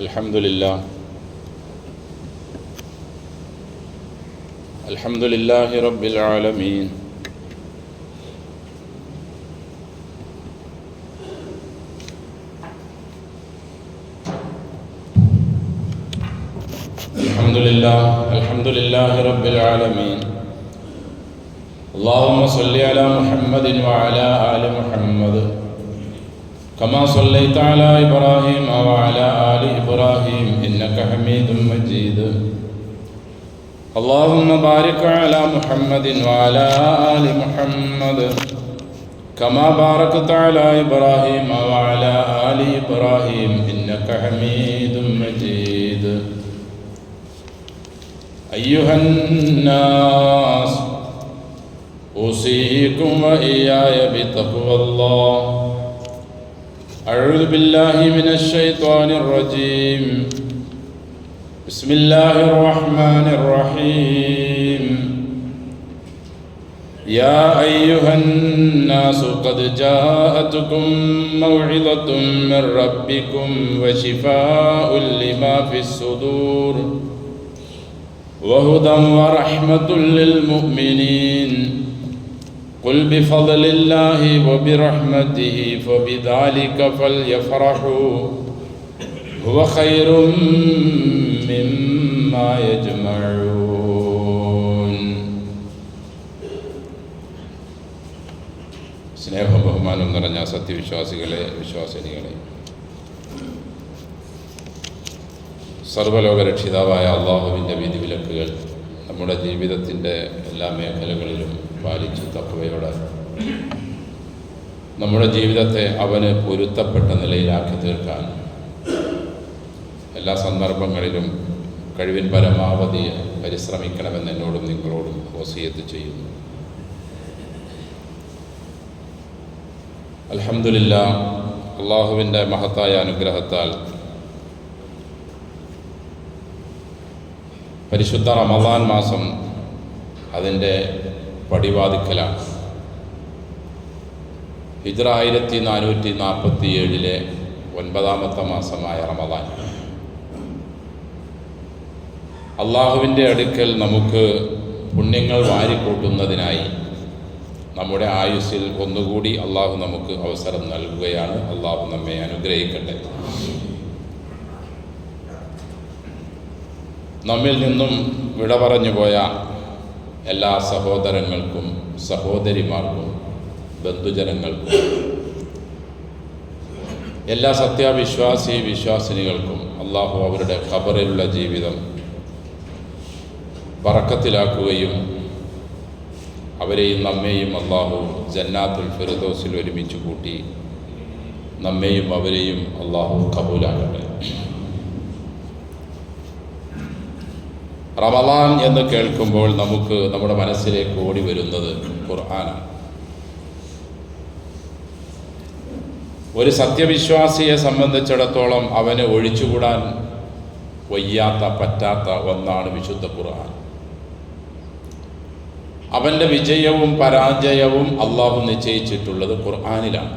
Alhamdulillah. Alhamdulillahi Rabbil Alameen. Alhamdulillahi Rabbil Alameen. Allahumma salli ala Muhammadin wa ala ali Muhammad. كما صليت على إبراهيم وعلى آل إبراهيم إنك حميد مجيد اللهم بارك على محمد وعلى آل محمد كما باركت على إبراهيم وعلى آل إبراهيم إنك حميد مجيد أيها الناس أوصيكم وإياي بتقوى الله أعوذ بالله من الشيطان الرجيم بسم الله الرحمن الرحيم يا أيها الناس قد جاءتكم موعظة من ربكم وشفاء لما في الصدور وهدى ورحمة للمؤمنين قل بفضل الله وبرحمته فبذلك فليفرحوا هو خير مما يجمعون. സ്നേഹവും ബഹുമാനവും നിറഞ്ഞ സത്യവിശ്വാസികളെ, വിശ്വാസിനികളെ, സർവ്വലോക രക്ഷിതാവായ അള്ളാഹുവിൻ്റെ വിധിവിലക്കുകൾ നമ്മുടെ ജീവിതത്തിൻ്റെ എല്ലാ മേഖലകളിലും പാലിച്ച് തഖ്വയോടെ നമ്മുടെ ജീവിതത്തെ അവന് പൊരുത്തപ്പെട്ട നിലയിലാക്കി തീർക്കാൻ എല്ലാ സന്ദർഭങ്ങളിലും കഴിവിൻ പരമാവധി പരിശ്രമിക്കണമെന്ന് എന്നോടും നിങ്ങളോടും വസിയത്ത് ചെയ്യുന്നു. അൽഹംദുലില്ലാഹ്, അള്ളാഹുവിൻ്റെ മഹത്തായ അനുഗ്രഹത്താൽ പരിശുദ്ധ റമദാൻ മാസം അതിൻ്റെ പടിവാതിക്കലാണ്. ഹിജ്റ 1447 9-ാമത്തെ മാസമായ റമദാൻ അള്ളാഹുവിൻ്റെ അടുക്കൽ നമുക്ക് പുണ്യങ്ങൾ വാരിക്കൂട്ടുന്നതിനായി നമ്മുടെ ആയുസ്സിൽ ഒന്നുകൂടി അള്ളാഹു നമുക്ക് അവസരം നൽകുകയാണ്. അള്ളാഹു നമ്മെ അനുഗ്രഹിക്കട്ടെ. നമ്മിൽ നിന്നും വിട പറഞ്ഞു പോയ എല്ലാ സഹോദരങ്ങൾക്കും സഹോദരിമാർക്കും ബന്ധുജനങ്ങൾക്കും എല്ലാ സത്യാവിശ്വാസി വിശ്വാസിനികൾക്കും അള്ളാഹു അവരുടെ ഖബറിലുള്ള ജീവിതം ബറക്കത്തിലാക്കുകയും അവരെയും നമ്മെയും അള്ളാഹു ജന്നാത്തുൽ ഫിർദൗസിൽ ഒരുമിച്ച് കൂട്ടി നമ്മെയും അവരെയും അള്ളാഹു ഖബൂലാക്കട്ടെ. റമദാൻ എന്ന് കേൾക്കുമ്പോൾ നമുക്ക് നമ്മുടെ മനസ്സിലേക്ക് ഓടി വരുന്നത് ഖുർആനാണ്. ഒരു സത്യവിശ്വാസിയെ സംബന്ധിച്ചിടത്തോളം അവന് ഒഴിച്ചുകൂടാൻ വയ്യാത്ത പറ്റാത്ത ഒന്നാണ് വിശുദ്ധ ഖുർആൻ. അവൻ്റെ വിജയവും പരാജയവും അള്ളാഹു നിശ്ചയിച്ചിട്ടുള്ളത് ഖുർആനിലാണ്.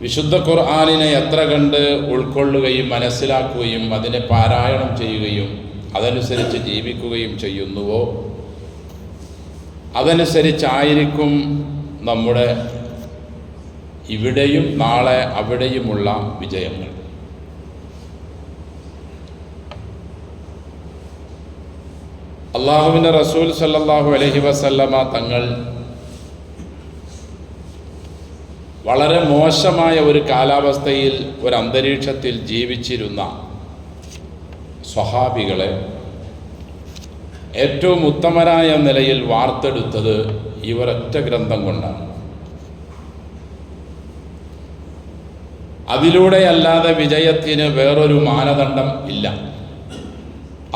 വിശുദ്ധ ഖുർആനിനെ എത്ര കണ്ട് ഉൾക്കൊള്ളുകയും മനസ്സിലാക്കുകയും അതിനെ പാരായണം ചെയ്യുകയും അതനുസരിച്ച് ജീവിക്കുകയും ചെയ്യുന്നുവോ അതനുസരിച്ചായിരിക്കും നമ്മുടെ ഇവിടെയും നാളെ അവിടെയുമുള്ള വിജയങ്ങൾ. അള്ളാഹുവിൻ്റെ റസൂൽ സല്ലല്ലാഹു അലൈഹി വസല്ലമ തങ്ങൾ വളരെ മോശമായ ഒരു കാലാവസ്ഥയിൽ, ഒരു അന്തരീക്ഷത്തിൽ ജീവിച്ചിരുന്ന സ്വഹാബികളെ ഏറ്റവും ഉത്തമരായ നിലയിൽ വാർത്തെടുത്തത് ഈ ഒരൊറ്റ ഗ്രന്ഥം കൊണ്ടാണ്. അതിലൂടെയല്ലാതെ വിജയത്തിന് വേറൊരു മാനദണ്ഡം ഇല്ല.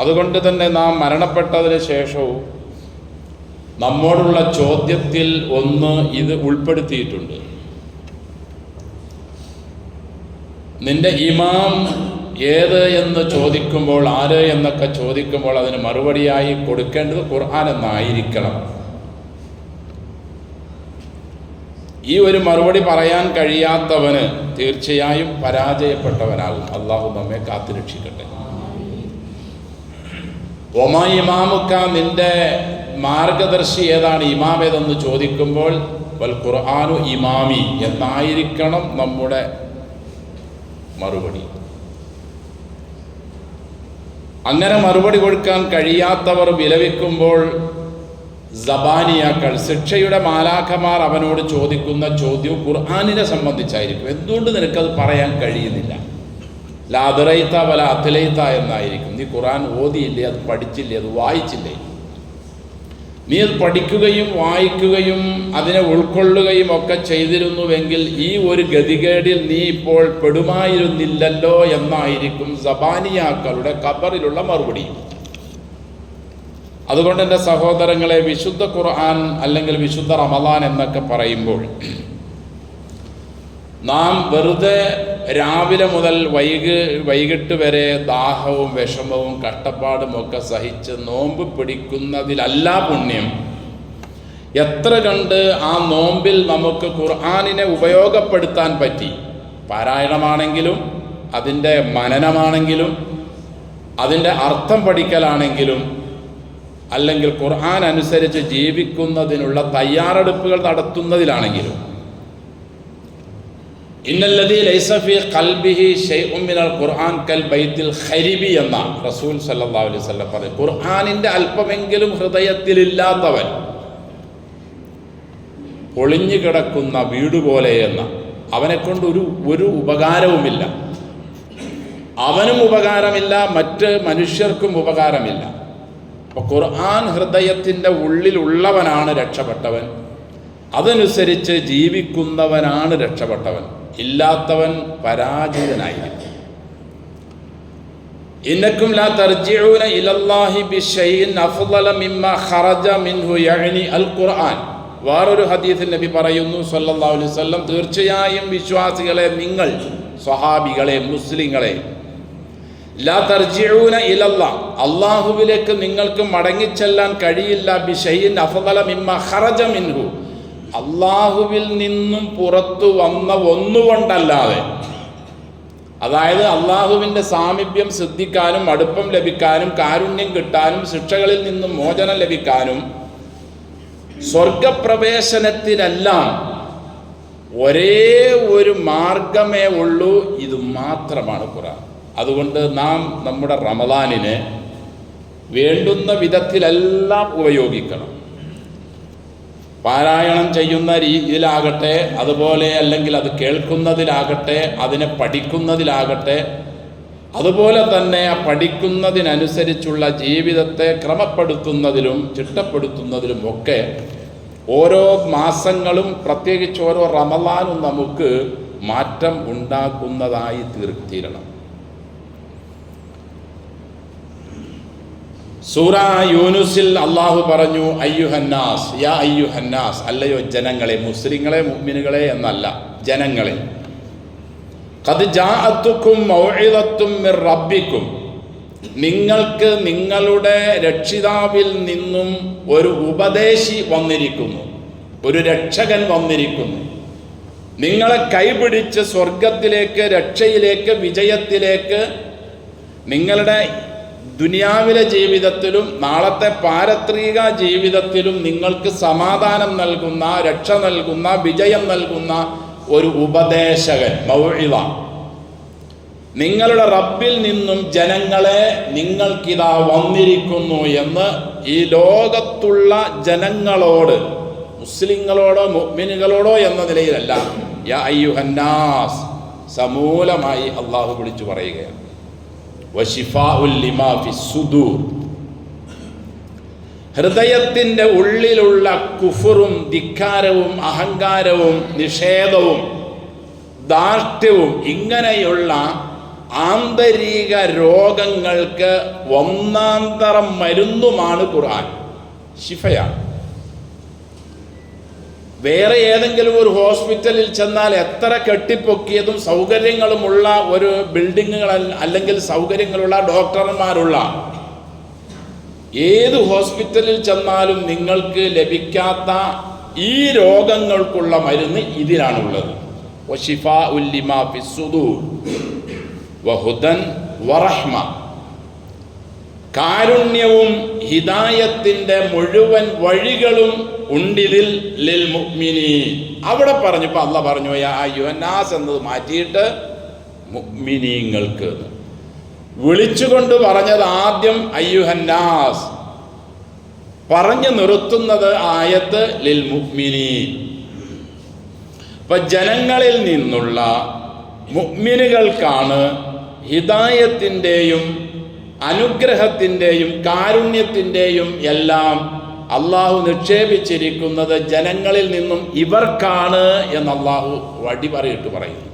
അതുകൊണ്ട് തന്നെ നാം മരണപ്പെട്ടതിന് ശേഷവും നമ്മോടുള്ള ചോദ്യത്തിൽ ഒന്ന് ഇത് ഉൾപ്പെടുത്തിയിട്ടുണ്ട്. നിന്റെ ഇമാം ഏത് എന്ന് ചോദിക്കുമ്പോൾ, ആര് എന്നൊക്കെ ചോദിക്കുമ്പോൾ അതിന് മറുപടിയായി കൊടുക്കേണ്ടത് ഖുർആൻ എന്നായിരിക്കണം. ഈ ഒരു മറുപടി പറയാൻ കഴിയാത്തവന് തീർച്ചയായും പരാജയപ്പെട്ടവനാകും. അള്ളാഹു നമ്മെ കാത്തുരക്ഷിക്കട്ടെ. ഒമാ ഇമാമുക്ക, നിന്റെ മാർഗദർശി ഏതാണ്, ഇമാം ഏതെന്ന് ചോദിക്കുമ്പോൾ വൽ ഖുർആനു ഇമാമി എന്നായിരിക്കണം നമ്മുടെ മറുപടി. അങ്ങനെ മറുപടി കൊടുക്കാൻ കഴിയാത്തവർ വിലപിക്കുമ്പോൾ സബാനിയാക്കൾ, ശിക്ഷയുടെ മാലാഖമാർ അവനോട് ചോദിക്കുന്ന ചോദ്യം ഖുർആനിനെ സംബന്ധിച്ചായിരിക്കും. എന്തുകൊണ്ട് നിനക്കത് പറയാൻ കഴിയുന്നില്ല? ലാദറൈത്ത വല അത്തിലൈത്ത എന്നായിരിക്കും. നീ ഖുർആൻ ഓതിയില്ലേ, അത് പഠിച്ചില്ലേ, അത് വായിച്ചില്ലേ? നീ അത് പഠിക്കുകയും വായിക്കുകയും അതിനെ ഉൾക്കൊള്ളുകയും ഒക്കെ ചെയ്തിരുന്നുവെങ്കിൽ ഈ ഒരു ഗതികേടിൽ നീ ഇപ്പോൾ പെടുമായിരുന്നില്ലല്ലോ എന്നായിരിക്കും സബാനിയാക്കളുടെ ഖബറിലുള്ള മറുപടി. അതുകൊണ്ട് എൻ്റെ സഹോദരങ്ങളെ, വിശുദ്ധ ഖുർആൻ അല്ലെങ്കിൽ വിശുദ്ധ റമദാൻ എന്നൊക്കെ പറയുമ്പോൾ നാം വെറുതെ രാവിലെ മുതൽ വൈകിട്ട് വരെ ദാഹവും വിഷമവും കഷ്ടപ്പാടും ഒക്കെ സഹിച്ച് നോമ്പ് പിടിക്കുന്നതിലല്ല പുണ്യം. എത്ര കണ്ട് ആ നോമ്പിൽ നമുക്ക് ഖുർആനിനെ ഉപയോഗപ്പെടുത്താൻ പറ്റി. പാരായണമാണെങ്കിലും അതിൻ്റെ മനനമാണെങ്കിലും അതിൻ്റെ അർത്ഥം പഠിക്കലാണെങ്കിലും അല്ലെങ്കിൽ ഖുർആൻ അനുസരിച്ച് ജീവിക്കുന്നതിനുള്ള തയ്യാറെടുപ്പുകൾ നടത്തുന്നതിലാണെങ്കിലും. ഇന്നല്ലദീ ലൈസ ഫീ ഖൽബിഹി ശൈഉൻ മിനൽ ഖുർആൻ കൽ ബൈത്തിൽ ഖരിബി എന്ന റസൂൽ സല്ലല്ലാഹു അലൈഹി വസല്ലം പറഞ്ഞു. ഖുർആനിൻ്റെ അല്പമെങ്കിലും ഹൃദയത്തിലില്ലാത്തവൻ ഒളിഞ്ഞു കിടക്കുന്ന വീട് പോലെ എന്ന, അവനെക്കൊണ്ട് ഒരു ഉപകാരവുമില്ല. അവനും ഉപകാരമില്ല, മറ്റ് മനുഷ്യർക്കും ഉപകാരമില്ല. അപ്പോൾ ഖുർആൻ ഹൃദയത്തിൻ്റെ ഉള്ളിലുള്ളവനാണ് രക്ഷപ്പെട്ടവൻ. അതനുസരിച്ച് ജീവിക്കുന്നവനാണ് രക്ഷപ്പെട്ടവൻ. ഇല്ലാത്തവൻ പരാജിതനായിരിക്കും. ഇന്നക്കും ലാ തർജിഊന ഇലല്ലാഹി ബിശൈഇൻ അഫ്ളല മിമ്മാ ഖറജ മിൻഹു യഅനി അൽ ഖുർആൻ. വേറൊരു ഹദീസിൽ നബി പറയുന്നു സല്ലല്ലാഹു അലൈഹി വസല്ലം, തീർച്ചയായും വിശ്വാസികളെ, നിങ്ങൾ സ്വഹാബികളെ, മുസ്ലിങ്ങളെ, ലാ തർജിഊന ഇലല്ലാഹ്, അല്ലാഹുവിലേക്ക് നിങ്ങൾക്ക് മടങ്ങിച്ചെല്ലാൻ കഴിയില്ല, ബിശൈഇൻ അഫ്ളല മിമ്മാ ഖറജ മിൻഹു, അള്ളാഹുവിൽ നിന്നും പുറത്തു വന്ന ഒന്നുകൊണ്ടല്ലാതെ. അതായത് അള്ളാഹുവിൻ്റെ സാമീപ്യം സിദ്ധിക്കാനും അടുപ്പം ലഭിക്കാനും കാരുണ്യം കിട്ടാനും ശിക്ഷകളിൽ നിന്നും മോചനം ലഭിക്കാനും സ്വർഗപ്രവേശനത്തിനെല്ലാം ഒരേ ഒരു മാർഗമേ ഉള്ളൂ, ഇത് മാത്രമാണ് ഖുർആൻ. അതുകൊണ്ട് നാം നമ്മുടെ റമദാനിനെ വേണ്ടുന്ന വിധത്തിലെല്ലാം ഉപയോഗിക്കണം. പാരായണം ചെയ്യുന്ന രീതിയിലാകട്ടെ, അതുപോലെ അല്ലെങ്കിൽ അത് കേൾക്കുന്നതിലാകട്ടെ, അതിനെ പഠിക്കുന്നതിലാകട്ടെ, അതുപോലെ തന്നെ ആ പഠിക്കുന്നതിനനുസരിച്ചുള്ള ജീവിതത്തെ ക്രമപ്പെടുത്തുന്നതിലും ചിട്ടപ്പെടുത്തുന്നതിലും ഒക്കെ ഓരോ മാസങ്ങളും പ്രത്യേകിച്ച് ഓരോ റമദാനും നമുക്ക് മാറ്റം ഉണ്ടാക്കുന്നതായി തീരണം. സൂറ യൂനുസിൽ അള്ളാഹു പറഞ്ഞു, അയ്യുഹന്നാസ്, യാ അയ്യുഹന്നാസ്, അല്ലയോ ജനങ്ങളെ, മുസ്ലിങ്ങളെ മുഅ്മിനുകളെ എന്നല്ല, ജനങ്ങളെ, ഖദ് ജാഅത്തുക്കും മൗഇദത്തും മിർ റബ്ബിക്കും, നിങ്ങൾക്ക് നിങ്ങളുടെ രക്ഷിതാവിൽ നിന്നും ഒരു ഉപദേശി വന്നിരിക്കുന്നു, ഒരു രക്ഷകൻ വന്നിരിക്കുന്നു. നിങ്ങളെ കൈപിടിച്ച് സ്വർഗത്തിലേക്ക്, രക്ഷയിലേക്ക്, വിജയത്തിലേക്ക്, നിങ്ങളുടെ ദുനിയാവിലെ ജീവിതത്തിലും നാളത്തെ പാരത്രിക ജീവിതത്തിലും നിങ്ങൾക്ക് സമാധാനം നൽകുന്ന, രക്ഷ നൽകുന്ന, വിജയം നൽകുന്ന ഒരു ഉപദേശകൻ, മൗഇദ, നിങ്ങളുടെ റബ്ബിൽ നിന്നും ജനങ്ങളെ നിങ്ങൾക്കിതാ വന്നിരിക്കുന്നു എന്ന് ഈ ലോകത്തുള്ള ജനങ്ങളോട്, മുസ്ലിങ്ങളോടോ മുഅ്മിനുകളോടോ എന്ന നിലയിലല്ല, യാ അയ്യുഹന്നാസ്, സമൂലമായി അള്ളാഹു വിളിച്ചു പറയുകയാണ്. വശിഫാഉൽ ലിമാ ഫിസ്സുദൂർ, ഹൃദയത്തിൻ്റെ ഉള്ളിലുള്ള കുഫറും ധിക്കാരവും അഹങ്കാരവും നിഷേധവും ധാർഷ്ട്യവും ഇങ്ങനെയുള്ള ആന്തരിക രോഗങ്ങൾക്ക് ഒന്നാന്തരം മരുന്നുമാണ് ഖുർആൻ, ശിഫയാണ്. വേറെ ഏതെങ്കിലും ഒരു ഹോസ്പിറ്റലിൽ ചെന്നാൽ എത്ര കെട്ടിപ്പൊക്കിയതും സൗകര്യങ്ങളുമുള്ള ഒരു ബിൽഡിങ്ങുകൾ അല്ലെങ്കിൽ സൗകര്യങ്ങളുള്ള ഡോക്ടർമാരുള്ള ഏത് ഹോസ്പിറ്റലിൽ ചെന്നാലും നിങ്ങൾക്ക് ലഭിക്കാത്ത ഈ രോഗങ്ങൾക്കുള്ള മരുന്ന് ഇതിലാണുള്ളത്. വശിഫാഉൽ ലിമാ ഫിസ്സുദൂർ വഹുദൻ വറഹ്മ. കാരുണ്യവും ഹിദായത്തിന്റെ മുഴുവൻ വഴികളും ഉണ്ടിതിൽ ലിൽ മുഅ്മിനീൻ. അവിടെ പറഞ്ഞപ്പോൾ അല്ലാഹ് പറഞ്ഞു യാ അയ്യുഹന്നാസ് എന്നത് മാറ്റിയിട്ട് മുഅ്മിനീങ്ങൾക്ക് വിളിച്ചുകൊണ്ട് പറഞ്ഞത് ആദ്യം അയ്യുഹന്നാസ്, പറഞ്ഞു നിർത്തുന്നത് ആയത്ത് ലിൽ മുഅ്മിനീൻ. ഇപ്പൊ ജനങ്ങളിൽ നിന്നുള്ള മുഅ്മിനുകൾക്കാണ് ഹിദായത്തിൻ്റെയും അനുഗ്രഹത്തിൻ്റെയും കാരുണ്യത്തിൻ്റെയും എല്ലാം അള്ളാഹു നിക്ഷേപിച്ചിരിക്കുന്നത് ജനങ്ങളിൽ നിന്നും ഇവർക്കാണ് എന്ന് അള്ളാഹു വടിപറയിട്ട് പറയുന്നു.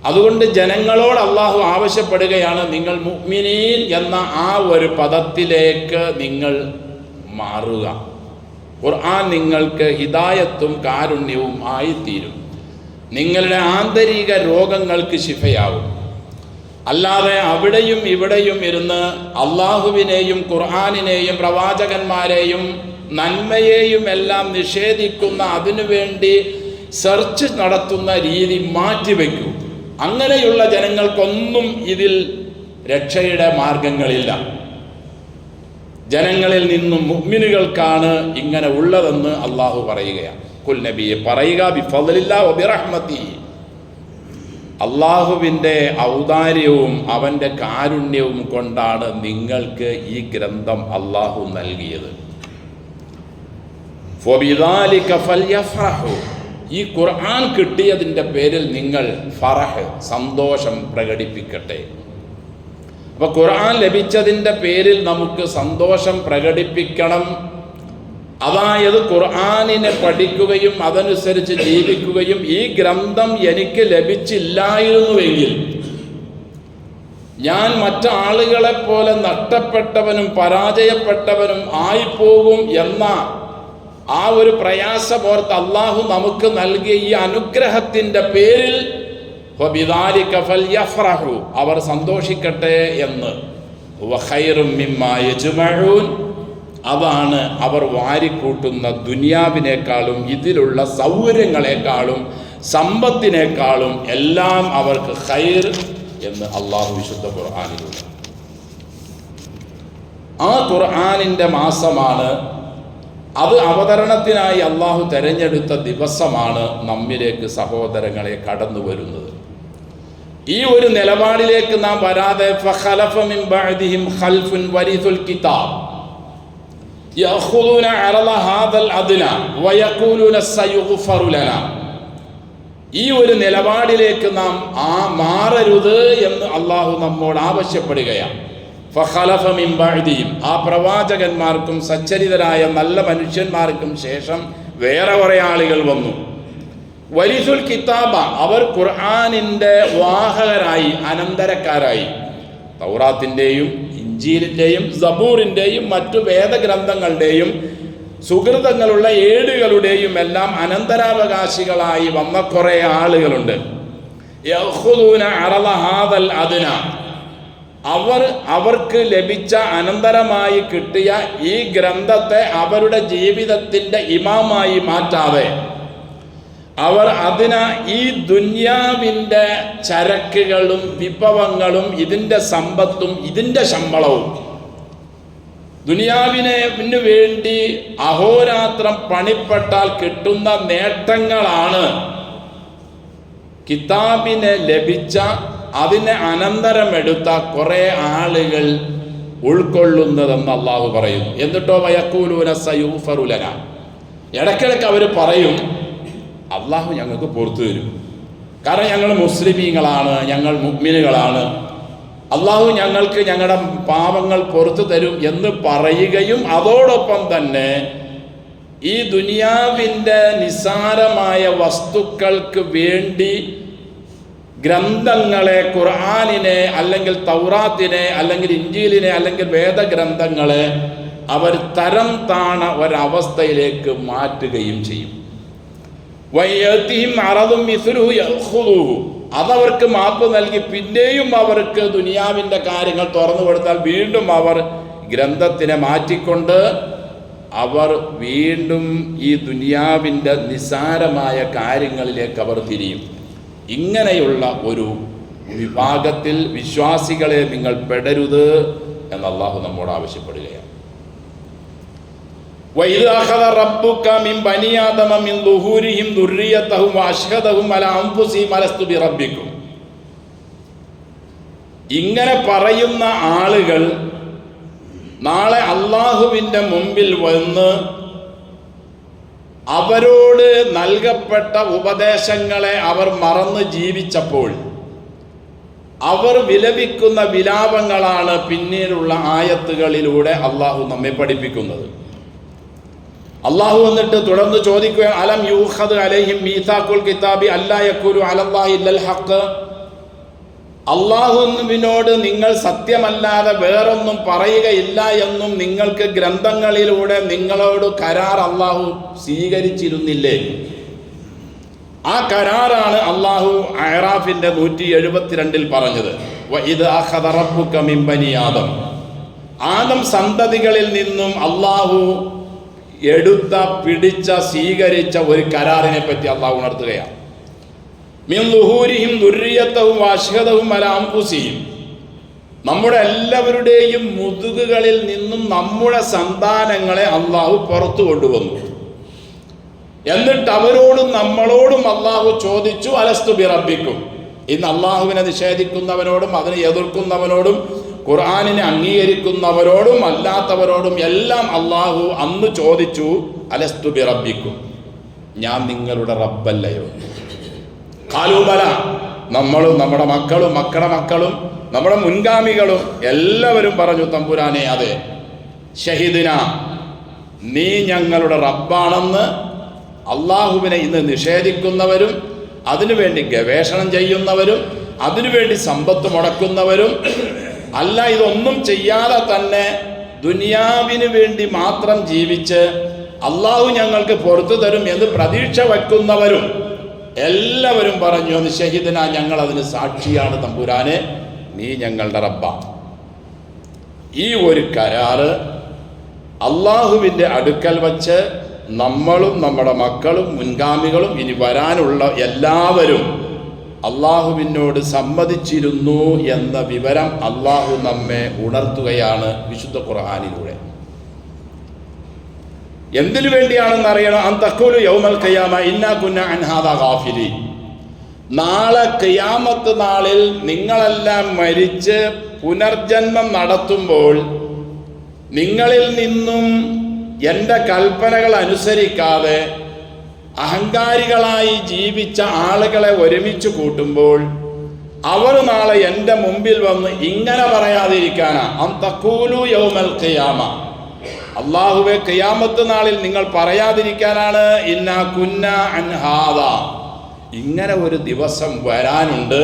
അതുകൊണ്ട് ജനങ്ങളോട് അള്ളാഹു ആവശ്യപ്പെടുകയാണ്, നിങ്ങൾ മുഅ്മിനീൻ എന്ന ആ ഒരു പദത്തിലേക്ക് നിങ്ങൾ മാറുക. ഖുർആൻ നിങ്ങൾക്ക് ഹിദായത്തും കാരുണ്യവും ആയിത്തീരും. നിങ്ങളുടെ ആന്തരിക രോഗങ്ങൾക്ക് ശിഫയാവും. അല്ലാതെ അവിടെയും ഇവിടെയും ഇരുന്ന് അള്ളാഹുവിനെയും ഖുർആനിനെയും പ്രവാചകന്മാരെയും നന്മയെയും എല്ലാം നിഷേധിക്കുന്ന, അതിനുവേണ്ടി സെർച്ച് നടത്തുന്ന രീതി മാറ്റിവെക്കൂ. അങ്ങനെയുള്ള ജനങ്ങൾക്കൊന്നും ഇതിൽ രക്ഷയുടെ മാർഗങ്ങളില്ല. ജനങ്ങളിൽ നിന്നും മുഅ്മിനുകൾക്കാണ് ഇങ്ങനെ ഉള്ളതെന്ന് അള്ളാഹു പറയുകയാണ്. ഖുൽ നബിയെ പറയുക, ബിഫദ്ലില്ലാഹി വബിറഹ്മതിഹി, അള്ളാഹുവിൻ്റെ ഔദാര്യവും അവൻ്റെ കാരുണ്യവും കൊണ്ടാണ് നിങ്ങൾക്ക് ഈ ഗ്രന്ഥം അള്ളാഹു നൽകിയത്. ഫബിദാലിക ഫൽയഫ്റഹു, ഈ ഖുർആൻ കിട്ടിയതിൻ്റെ പേരിൽ നിങ്ങൾ ഫറഹ്, സന്തോഷം പ്രകടിപ്പിക്കട്ടെ. അപ്പോൾ ഖുർആൻ ലഭിച്ചതിൻ്റെ പേരിൽ നമുക്ക് സന്തോഷം പ്രകടിപ്പിക്കണം. അതായത് ഖുർആനിനെ പഠിക്കുകയും അതനുസരിച്ച് ജീവിക്കുകയും, ഈ ഗ്രന്ഥം എനിക്ക് ലഭിച്ചില്ലായിരുന്നുവെങ്കിൽ ഞാൻ മറ്റാളുകളെപ്പോലെ നഷ്ടപ്പെട്ടവനും പരാജയപ്പെട്ടവനും ആയിപ്പോകും എന്ന ആ ഒരു പ്രയാസപോർത്ത് അള്ളാഹു നമുക്ക് നൽകിയ ഈ അനുഗ്രഹത്തിൻ്റെ പേരിൽ ഫബിദാലിക ഫൽയഫ്റഹു, അവർ സന്തോഷിക്കട്ടെ എന്ന്. വഖൈറും മിമ്മാ യജ്മഊൻ, അതാണ് അവർ വാരിക്കൂട്ടുന്ന ദുനിയാവിനേക്കാളും ഇതിലുള്ള സൗകര്യങ്ങളെക്കാളും സമ്പത്തിനേക്കാളും എല്ലാം അവർക്ക് ഖൈർ എന്ന് അള്ളാഹു വിശുദ്ധ ഖുർആനിലൂടെ. ആ ഖുർആനിൻ്റെ മാസമാണ് അത്. അവതരണത്തിനായി അള്ളാഹു തെരഞ്ഞെടുത്ത ദിവസമാണ് നമ്മിലേക്ക് സഹോദരങ്ങളെ കടന്നു വരുന്നത്. ഈ ഒരു നിലപാടിലേക്ക് നാം വരാതെ ഫഖലഫ മിൻ ബഅദിഹിം ഖൽഫുൻ വരിസുൽ കിതാബ് യഖുദൂന അറള ഹാദൽ അദ്ന വയഖൂലൂന സയുഗ്ഫറു ലനാ, ഈ ഒരു നിലപാടിലേക്ക് നാം മാറരുത് എന്ന് അള്ളാഹു നമ്മോട് ആവശ്യപ്പെടുകയാണ്. ഫഖലഫ മിൻ ബഅദിഹിം, ആ പ്രവാചകന്മാർക്കും സച്ചരിതരായ നല്ല മനുഷ്യന്മാർക്കും ശേഷം വേറെ കുറേ ആളുകൾ വന്നു. വരിസുൽ കിതാബ, അവർ ഖുർആനിൻ്റെ വാഹകരായി, അനന്തരക്കാരായി. തൗറാത്തിൻ്റെയും ഇഞ്ചീലിൻ്റെയും സബൂറിൻ്റെയും മറ്റു വേദഗ്രന്ഥങ്ങളുടെയും സുഹൃതങ്ങളുള്ള ഏടുകളുടെയും എല്ലാം അനന്തരാവകാശികളായി വന്ന കുറേ ആളുകളുണ്ട്. യഖുദൂന അറള ഹാദൽ അദ്ന, അവർക്ക് ലഭിച്ച അനന്തരമായി കിട്ടിയ ഈ ഗ്രന്ഥത്തെ അവരുടെ ജീവിതത്തിൻ്റെ ഇമാമായി മാറ്റാതെ അവർ ഈ ദുന്യാവിൻ്റെ ചരക്കുകളും വിഭവങ്ങളും ഇതിൻ്റെ സമ്പത്തും ഇതിൻ്റെ ശമ്പളവും, ദുനിയാവിന് വേണ്ടി അഹോരാത്രം പണിപ്പെട്ടാൽ കിട്ടുന്ന നേട്ടങ്ങളാണ് കിതാബിനെ ലഭിച്ച, അതിനെ അനന്തരമെടുത്ത കുറേ ആളുകൾ ഉൾക്കൊള്ളുന്നതെന്ന് അള്ളാഹു പറയുന്നു. എന്നിട്ടോ വയഖൂലൂന സയുഗ്ഫറു ലനാ, ഇടയ്ക്കിടയ്ക്ക് അവർ പറയും അള്ളാഹു ഞങ്ങൾക്ക് പുറത്തു തരും, കാരണം ഞങ്ങൾ മുസ്ലിമീങ്ങളാണ്, ഞങ്ങൾ മുഅ്മിനുകളാണ്, അള്ളാഹു ഞങ്ങൾക്ക് ഞങ്ങളുടെ പാപങ്ങൾ പുറത്തു തരും എന്ന് പറയുകയും അതോടൊപ്പം തന്നെ ഈ ദുനിയാവിൻ്റെ നിസ്സാരമായ വസ്തുക്കൾക്ക് വേണ്ടി ഗ്രന്ഥങ്ങളെ, ഖുർആനിനെ അല്ലെങ്കിൽ തൗറാത്തിനെ അല്ലെങ്കിൽ ഇഞ്ചീലിനെ അല്ലെങ്കിൽ വേദഗ്രന്ഥങ്ങളെ അവർ തരം താണ ഒരവസ്ഥയിലേക്ക് മാറ്റുകയും ചെയ്യും. അതവർക്ക് മാപ്പ് നൽകി പിന്നെയും അവർക്ക് ദുനിയാവിൻ്റെ കാര്യങ്ങൾ തുറന്നു കൊടുത്താൽ വീണ്ടും അവർ ഗ്രന്ഥത്തിനെ മാറ്റിക്കൊണ്ട് അവർ വീണ്ടും ഈ ദുനിയാവിൻ്റെ നിസ്സാരമായ കാര്യങ്ങളിലേക്ക് അവർ തിരിയും. ഇങ്ങനെയുള്ള ഒരു വിഭാഗത്തിൽ വിശ്വാസികളെ നിങ്ങൾ പെടരുത് എന്ന് അല്ലാഹു നമ്മോട് ആവശ്യപ്പെടുകയാണ്. وَإِذْ أَخَذَ رَبُّكَ مِنْ بَنِي آدَمَ مِنْ ظُهُورِهِمْ ذُرِّيَّتَهُمْ وَأَشْهَدَهُمْ عَلَى أَنْفُسِهِمْ أَلَسْتُ بِرَبِّكُمْ. ഇങ്ങനെ പറയുന്ന ആളുകൾ നാളെ അള്ളാഹുവിൻ്റെ മുമ്പിൽ വന്ന് അവരോട് നൽകപ്പെട്ട ഉപദേശങ്ങളെ അവർ മറന്ന് ജീവിച്ചപ്പോൾ അവർ വിലപിക്കുന്ന വിലാപങ്ങളാണ് പിന്നീടുള്ള ആയത്തുകളിലൂടെ അള്ളാഹു നമ്മെ പഠിപ്പിക്കുന്നത്. അള്ളാഹു എന്നിട്ട് തുടർന്ന് ചോദിക്കുക, അലം യൂഖദ് അലൈഹിം മീസാഖുൽ കിതാബി അല്ലാ യഖൂലു അലല്ലാഹി ഇല്ലൽ ഹഖ്. അള്ളാഹുവിനോട് നിങ്ങൾ സത്യമല്ലാതെ വേറൊന്നും പറയുകയില്ല എന്നും നിങ്ങൾക്ക് ഗ്രന്ഥങ്ങളിലൂടെ നിങ്ങളോട് കരാർ അള്ളാഹു സ്വീകരിച്ചിരുന്നില്ലേ? ആ കരാറാണ് അള്ളാഹു അഅറാഫിന്റെ 172 പറഞ്ഞത്. വഇദ് അഖദ റബ്ബുക മിൻ ബനി ആദം. ആദം സന്തതികളിൽ നിന്നും അള്ളാഹു എടുത്ത, പിടിച്ച, സ്വീകരിച്ച ഒരു കരാറിനെ പറ്റി അള്ളാഹു ഉണർത്തുകയാണ്. മിൻ ളുഹൂരിഹിം ദുർരിയത്തഹും വഅശ്ഹദഹും അലാ അൻഫുസിഹിം. നമ്മുടെ എല്ലാവരുടെയും മുതുകുകളിൽ നിന്നും നമ്മുടെ സന്താനങ്ങളെ അള്ളാഹു പുറത്തു കൊണ്ടുവന്നു. എന്നിട്ട് അവരോടും നമ്മളോടും അള്ളാഹു ചോദിച്ചു, അലസ്തു ബിറബ്ബിക്കും. ഇന്ന് അള്ളാഹുവിനെ നിഷേധിക്കുന്നവരോടും അതിനെ എതിർക്കുന്നവരോടും ഖുർആനിനെ അംഗീകരിക്കുന്നവരോടും അല്ലാത്തവരോടും എല്ലാം അള്ളാഹു അന്ന് ചോദിച്ചു, അലസ്തു ബിറബ്ബിക്കും, ഞാൻ നിങ്ങളുടെ റബ്ബല്ലയോ? ഖാലൂബല, നമ്മളും നമ്മുടെ മക്കളും മക്കളുടെ മക്കളും നമ്മുടെ മുൻഗാമികളും എല്ലാവരും പറഞ്ഞു, തമ്പുരാനെ അതെ. ഷഹിദിന, നീ ഞങ്ങളുടെ റബ്ബാണെന്ന് അള്ളാഹുവിനെ ഇന്ന് നിഷേധിക്കുന്നവരും അതിനുവേണ്ടി ഗവേഷണം ചെയ്യുന്നവരും അതിനുവേണ്ടി സമ്പത്ത് മുടക്കുന്നവരും അല്ല, ഇതൊന്നും ചെയ്യാതെ തന്നെ ദുനിയാവിന് വേണ്ടി മാത്രം ജീവിച്ച് അള്ളാഹു ഞങ്ങൾക്ക് പുറത്തു തരും എന്ന് പ്രതീക്ഷ വയ്ക്കുന്നവരും എല്ലാവരും പറഞ്ഞു, ഷഹിദിന, ഞങ്ങൾ അതിന് സാക്ഷിയാണ് തമ്പുരാനെ, നീ ഞങ്ങളുടെ റബ്ബ. ഈ ഒരു കരാറ് അള്ളാഹുവിൻ്റെ അടുക്കൽ വച്ച് നമ്മളും നമ്മുടെ മക്കളും മുൻഗാമികളും ഇനി വരാനുള്ള എല്ലാവരും അള്ളാഹുവിനോട് സമ്മതിച്ചിരുന്നു എന്ന വിവരം അള്ളാഹു നമ്മെ ഉണർത്തുകയാണ് വിശുദ്ധ ഖുർആനിലൂടെ. എന്തിനു വേണ്ടിയാണെന്ന് അറിയണം. അൻ തഖൂലു യൗമൽ ഖിയാമ ഇന്നാ കുന്നാ അൻ ഹാദാ ഗാഫിലീൻ. നാളെ ഖിയാമത്ത് നാളിൽ നിങ്ങളെല്ലാം മരിച്ച് പുനർജന്മം നടത്തുമ്പോൾ നിങ്ങളിൽ നിന്നും എൻ്റെ കൽപ്പനകൾ അനുസരിക്കാതെ അഹങ്കാരികളായി ജീവിച്ച ആളുകളെ ഒരുമിച്ച് കൂട്ടുമ്പോൾ അവർ നാളെ എൻ്റെ മുമ്പിൽ വന്ന് ഇങ്ങനെ പറയാതിരിക്കാനാ, അൻ തഖൂലു യൗമൽ ഖിയാമ, അല്ലാഹുവേ ഖിയാമത്ത് നാളിൽ നിങ്ങൾ പറയാതിരിക്കാനാണ് ഇന്നാ കുന്നാ അൻ ഹാദാ, ഇങ്ങനെ ഒരു ദിവസം വരാനുണ്ട്,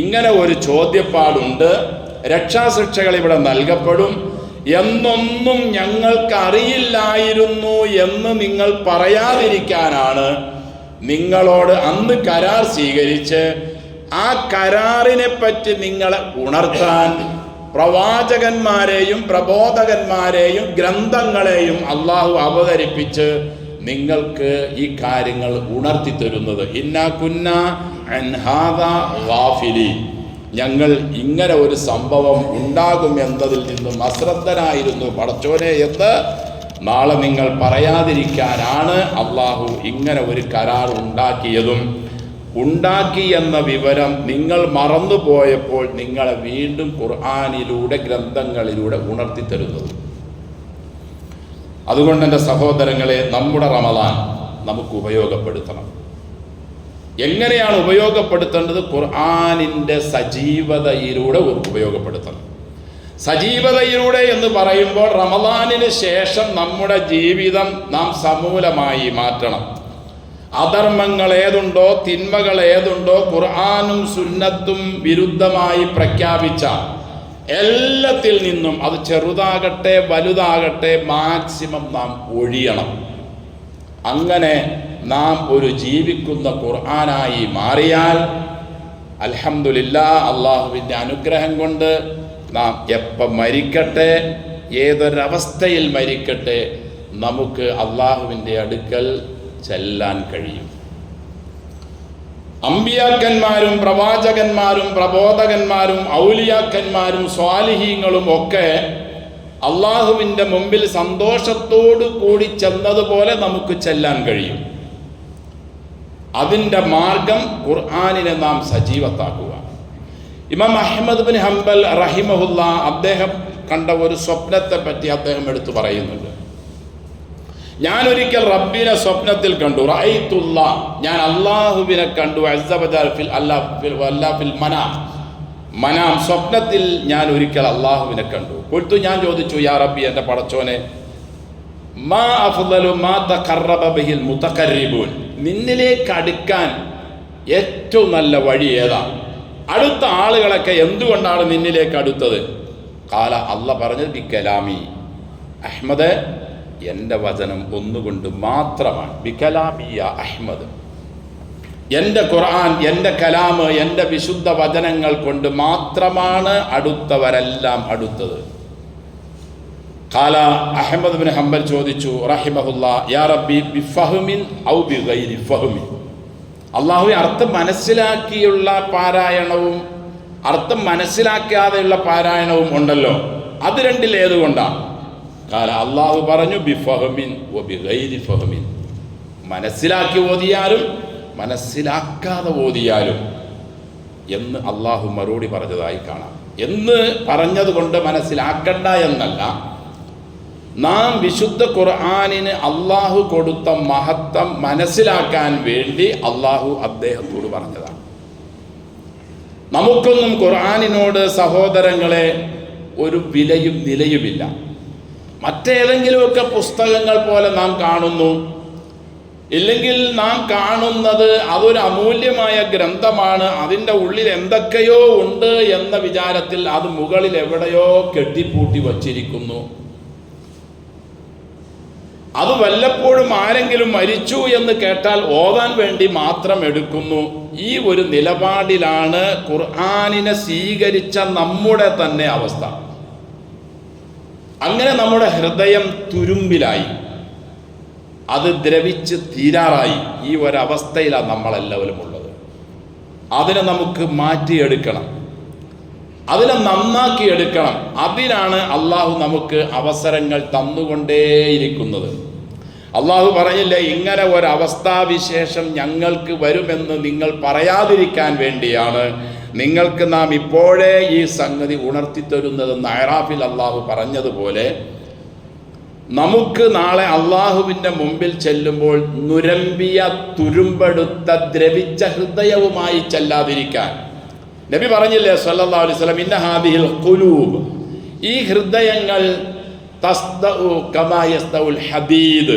ഇങ്ങനെ ഒരു ചോദ്യപ്പാടുണ്ട്, രക്ഷാശിക്ഷകൾ ഇവിടെ നൽകപ്പെടും എന്നൊന്നും ഞങ്ങൾക്ക് അറിയില്ലായിരുന്നു എന്ന് നിങ്ങൾ പറയാതിരിക്കാനാണ് നിങ്ങളോട് അന്ന് കരാർ സ്വീകരിച്ച് ആ കരാറിനെ പറ്റി നിങ്ങളെ ഉണർത്താൻ പ്രവാചകന്മാരെയും പ്രബോധകന്മാരെയും ഗ്രന്ഥങ്ങളെയും അള്ളാഹു അവതരിപ്പിച്ച് നിങ്ങൾക്ക് ഈ കാര്യങ്ങൾ ഉണർത്തി തരുന്നത്. ഇന്നാ കുന്നാ അൻ ഹാദാ ഗാഫിലീൻ, ഞങ്ങൾ ഇങ്ങനെ ഒരു സംഭവം ഉണ്ടാകും എന്നതിൽ നിന്നും അശ്രദ്ധനായിരുന്നു പടച്ചോനെ എന്ന് നാളെ നിങ്ങൾ പറയാതിരിക്കാനാണ് അള്ളാഹു ഇങ്ങനെ ഒരു കരാർ ഉണ്ടാക്കിയതും ഉണ്ടാക്കി എന്ന വിവരം നിങ്ങൾ മറന്നുപോയപ്പോൾ നിങ്ങളെ വീണ്ടും ഖുർആനിലൂടെ ഗ്രന്ഥങ്ങളിലൂടെ ഉണർത്തി തരുന്നത്. അതുകൊണ്ട് എൻ്റെ സഹോദരങ്ങളെ, നമ്മുടെ റമദാൻ നമുക്ക് ഉപയോഗപ്പെടുത്തണം. എങ്ങനെയാണ് ഉപയോഗപ്പെടുത്തേണ്ടത്? ഖുർആനിൻ്റെ സജീവതയിലൂടെ ഉപയോഗപ്പെടുത്തണം. സജീവതയിലൂടെ എന്ന് പറയുമ്പോൾ റമദാനിന് ശേഷം നമ്മുടെ ജീവിതം നാം സമൂലമായി മാറ്റണം. അധർമ്മങ്ങൾ ഏതുണ്ടോ, തിന്മകൾ ഏതുണ്ടോ, ഖുർആനും സുന്നത്തും വിരുദ്ധമായി പ്രഖ്യാപിച്ച എല്ലാത്തിൽ നിന്നും, അത് ചെറുതാകട്ടെ വലുതാകട്ടെ, മാക്സിമം നാം ഒഴിയണം. അങ്ങനെ നാം ഒരു ജീവിക്കുന്ന ഖുർആനായി മാറിയാൽ അൽഹംദുലില്ലാഹ്, അള്ളാഹുവിൻ്റെ അനുഗ്രഹം കൊണ്ട് നാം എപ്പം മരിക്കട്ടെ, ഏതൊരവസ്ഥയിൽ മരിക്കട്ടെ, നമുക്ക് അള്ളാഹുവിൻ്റെ അടുക്കൽ ചെല്ലാൻ കഴിയും. അമ്പിയാക്കന്മാരും പ്രവാചകന്മാരും പ്രബോധകന്മാരും ഔലിയാക്കന്മാരും സ്വാലിഹീങ്ങളും ഒക്കെ അള്ളാഹുവിൻ്റെ മുമ്പിൽ സന്തോഷത്തോടു കൂടി ചെന്നതുപോലെ നമുക്ക് ചെല്ലാൻ കഴിയും. അതിൻ്റെ മാർഗം ഖുർആനിനെ നാം സജീവത്താക്കുക. ഇമാം അഹ്മദ് ബിൻ ഹംബൽ റഹിമഹുല്ല അദ്ദേഹം കണ്ട ഒരു സ്വപ്നത്തെ പറ്റി അദ്ദേഹം എടുത്തു പറയുന്നുണ്ട്. ഞാനൊരിക്കൽ റബ്ബിനെ സ്വപ്നത്തിൽ കണ്ടു. റഅയ്തുല്ല, ഞാൻ അള്ളാഹുവിനെ കണ്ടു. ഫിൽ മനാം, സ്വപ്നത്തിൽ ഞാൻ ഒരിക്കൽ അള്ളാഹുവിനെ കണ്ടു. ഖുൽതു, ഞാൻ ചോദിച്ചു, യാ റബ്ബി, എൻ്റെ പടച്ചോനെ, മാ അഫ്ളലു മാ തഖറബ ബിഹിൽ മുതഖർരിബൂൻ, നിന്നിലേക്ക് അടുക്കാൻ ഏറ്റവും നല്ല വഴി ഏതാ? അടുത്ത ആളുകളൊക്കെ എന്തുകൊണ്ടാണ് നിന്നിലേക്ക് അടുത്തത്? ഖാല, അല്ലാഹ് പറഞ്ഞത്, ബികലാമി, അഹ്മദ്, എൻ്റെ വചനം ഒന്നുകൊണ്ട് മാത്രമാണ്. ബികലാമി യാ അഹ്മദ്, എൻ്റെ ഖുർആൻ, എൻ്റെ കലാമ്, എൻ്റെ വിശുദ്ധ വചനങ്ങൾ കൊണ്ട് മാത്രമാണ് അടുത്തവരെല്ലാം അടുത്തത്. ഖാല, അഹ്മദ് ബിൻ ഹംബൽ ചോദിച്ചു റഹിമഹുല്ലാ, യാ റബ്ബി, ബിഫഹ്മിൻ ഔ ബിഗൈരി ഫഹ്മിൻ, അള്ളാഹുവെ, അർത്ഥം മനസ്സിലാക്കിയുള്ള പാരായണവും അർത്ഥം മനസ്സിലാക്കാതെയുള്ള പാരായണവും ഉണ്ടല്ലോ, അത് രണ്ടിൽ ഏതുകൊണ്ടാണ്? ഖാല, അള്ളാഹു പറഞ്ഞു, ബിഫഹ്മിൻ വ ബിഗൈരി ഫഹ്മിൻ, മനസ്സിലാക്കി ഓതിയാലും മനസ്സിലാക്കാതെ ഓതിയാലും എന്ന് അള്ളാഹു മറുപടി പറഞ്ഞതായി കാണാം. എന്ന് പറഞ്ഞതുകൊണ്ട് മനസ്സിലാക്കണ്ട എന്നല്ല, നാം വിശുദ്ധ ഖുർആനിന് അള്ളാഹു കൊടുത്ത മഹത്വം മനസ്സിലാക്കാൻ വേണ്ടി അള്ളാഹു അദ്ദേഹത്തോട് പറഞ്ഞതാണ്. നമുക്കൊന്നും ഖുർആനിനോട് സഹോദരങ്ങളെ ഒരു വിലയും നിലയുമില്ല. മറ്റേതെങ്കിലുമൊക്കെ പുസ്തകങ്ങൾ പോലെ നാം കാണുന്നു, ഇല്ലെങ്കിൽ നാം കാണുന്നത് അതൊരു അമൂല്യമായ ഗ്രന്ഥമാണ്, അതിൻ്റെ ഉള്ളിൽ എന്തൊക്കെയോ ഉണ്ട് എന്ന വിചാരത്തിൽ അത് മുകളിൽ എവിടെയോ കെട്ടിപ്പൂട്ടി വച്ചിരിക്കുന്നു. അത് വല്ലപ്പോഴും ആരെങ്കിലും മരിച്ചു എന്ന് കേട്ടാൽ ഓതാൻ വേണ്ടി മാത്രം എടുക്കുന്നു. ഈ ഒരു നിലപാടിലാണ് ഖുർആനിനെ സ്വീകരിച്ച നമ്മുടെ തന്നെ അവസ്ഥ. അങ്ങനെ നമ്മുടെ ഹൃദയം തുരുമ്പിലായി, അത് ദ്രവിച്ച് തീരാറായി. ഈ ഒരവസ്ഥയിലാണ് നമ്മളെല്ലാവരും ഉള്ളത്. അതിനെ നമുക്ക് മാറ്റിയെടുക്കണം, അതിനെ നന്നാക്കിയെടുക്കണം. അതിനാണ് അള്ളാഹു നമുക്ക് അവസരങ്ങൾ തന്നുകൊണ്ടേയിരിക്കുന്നത്. അള്ളാഹു പറഞ്ഞില്ലേ, ഇങ്ങനെ ഒരവസ്ഥാവിശേഷം ഞങ്ങൾക്ക് വരുമെന്ന് നിങ്ങൾ പറയാതിരിക്കാൻ വേണ്ടിയാണ് നിങ്ങൾക്ക് നാം ഇപ്പോഴേ ഈ സംഗതി ഉണർത്തിത്തരുന്നതെന്ന് അഅറാഫിൽ അള്ളാഹു പറഞ്ഞതുപോലെ, നമുക്ക് നാളെ അള്ളാഹുവിൻ്റെ മുമ്പിൽ ചെല്ലുമ്പോൾ നുരമ്പിയ തുരുമ്പെടുത്ത ദ്രവിച്ച ഹൃദയവുമായി ചെല്ലാതിരിക്കാൻ നബി പറഞ്ഞില്ലേ സല്ലല്ലാഹു അലൈഹി വസല്ലം, ഇന്ന ഹാദിഹിൽ ഖുലൂബ്, ഈ ഹൃദയങ്ങൾ തസ്ദഉ കമാ യസ്ദഉൽ ഹദീദ്,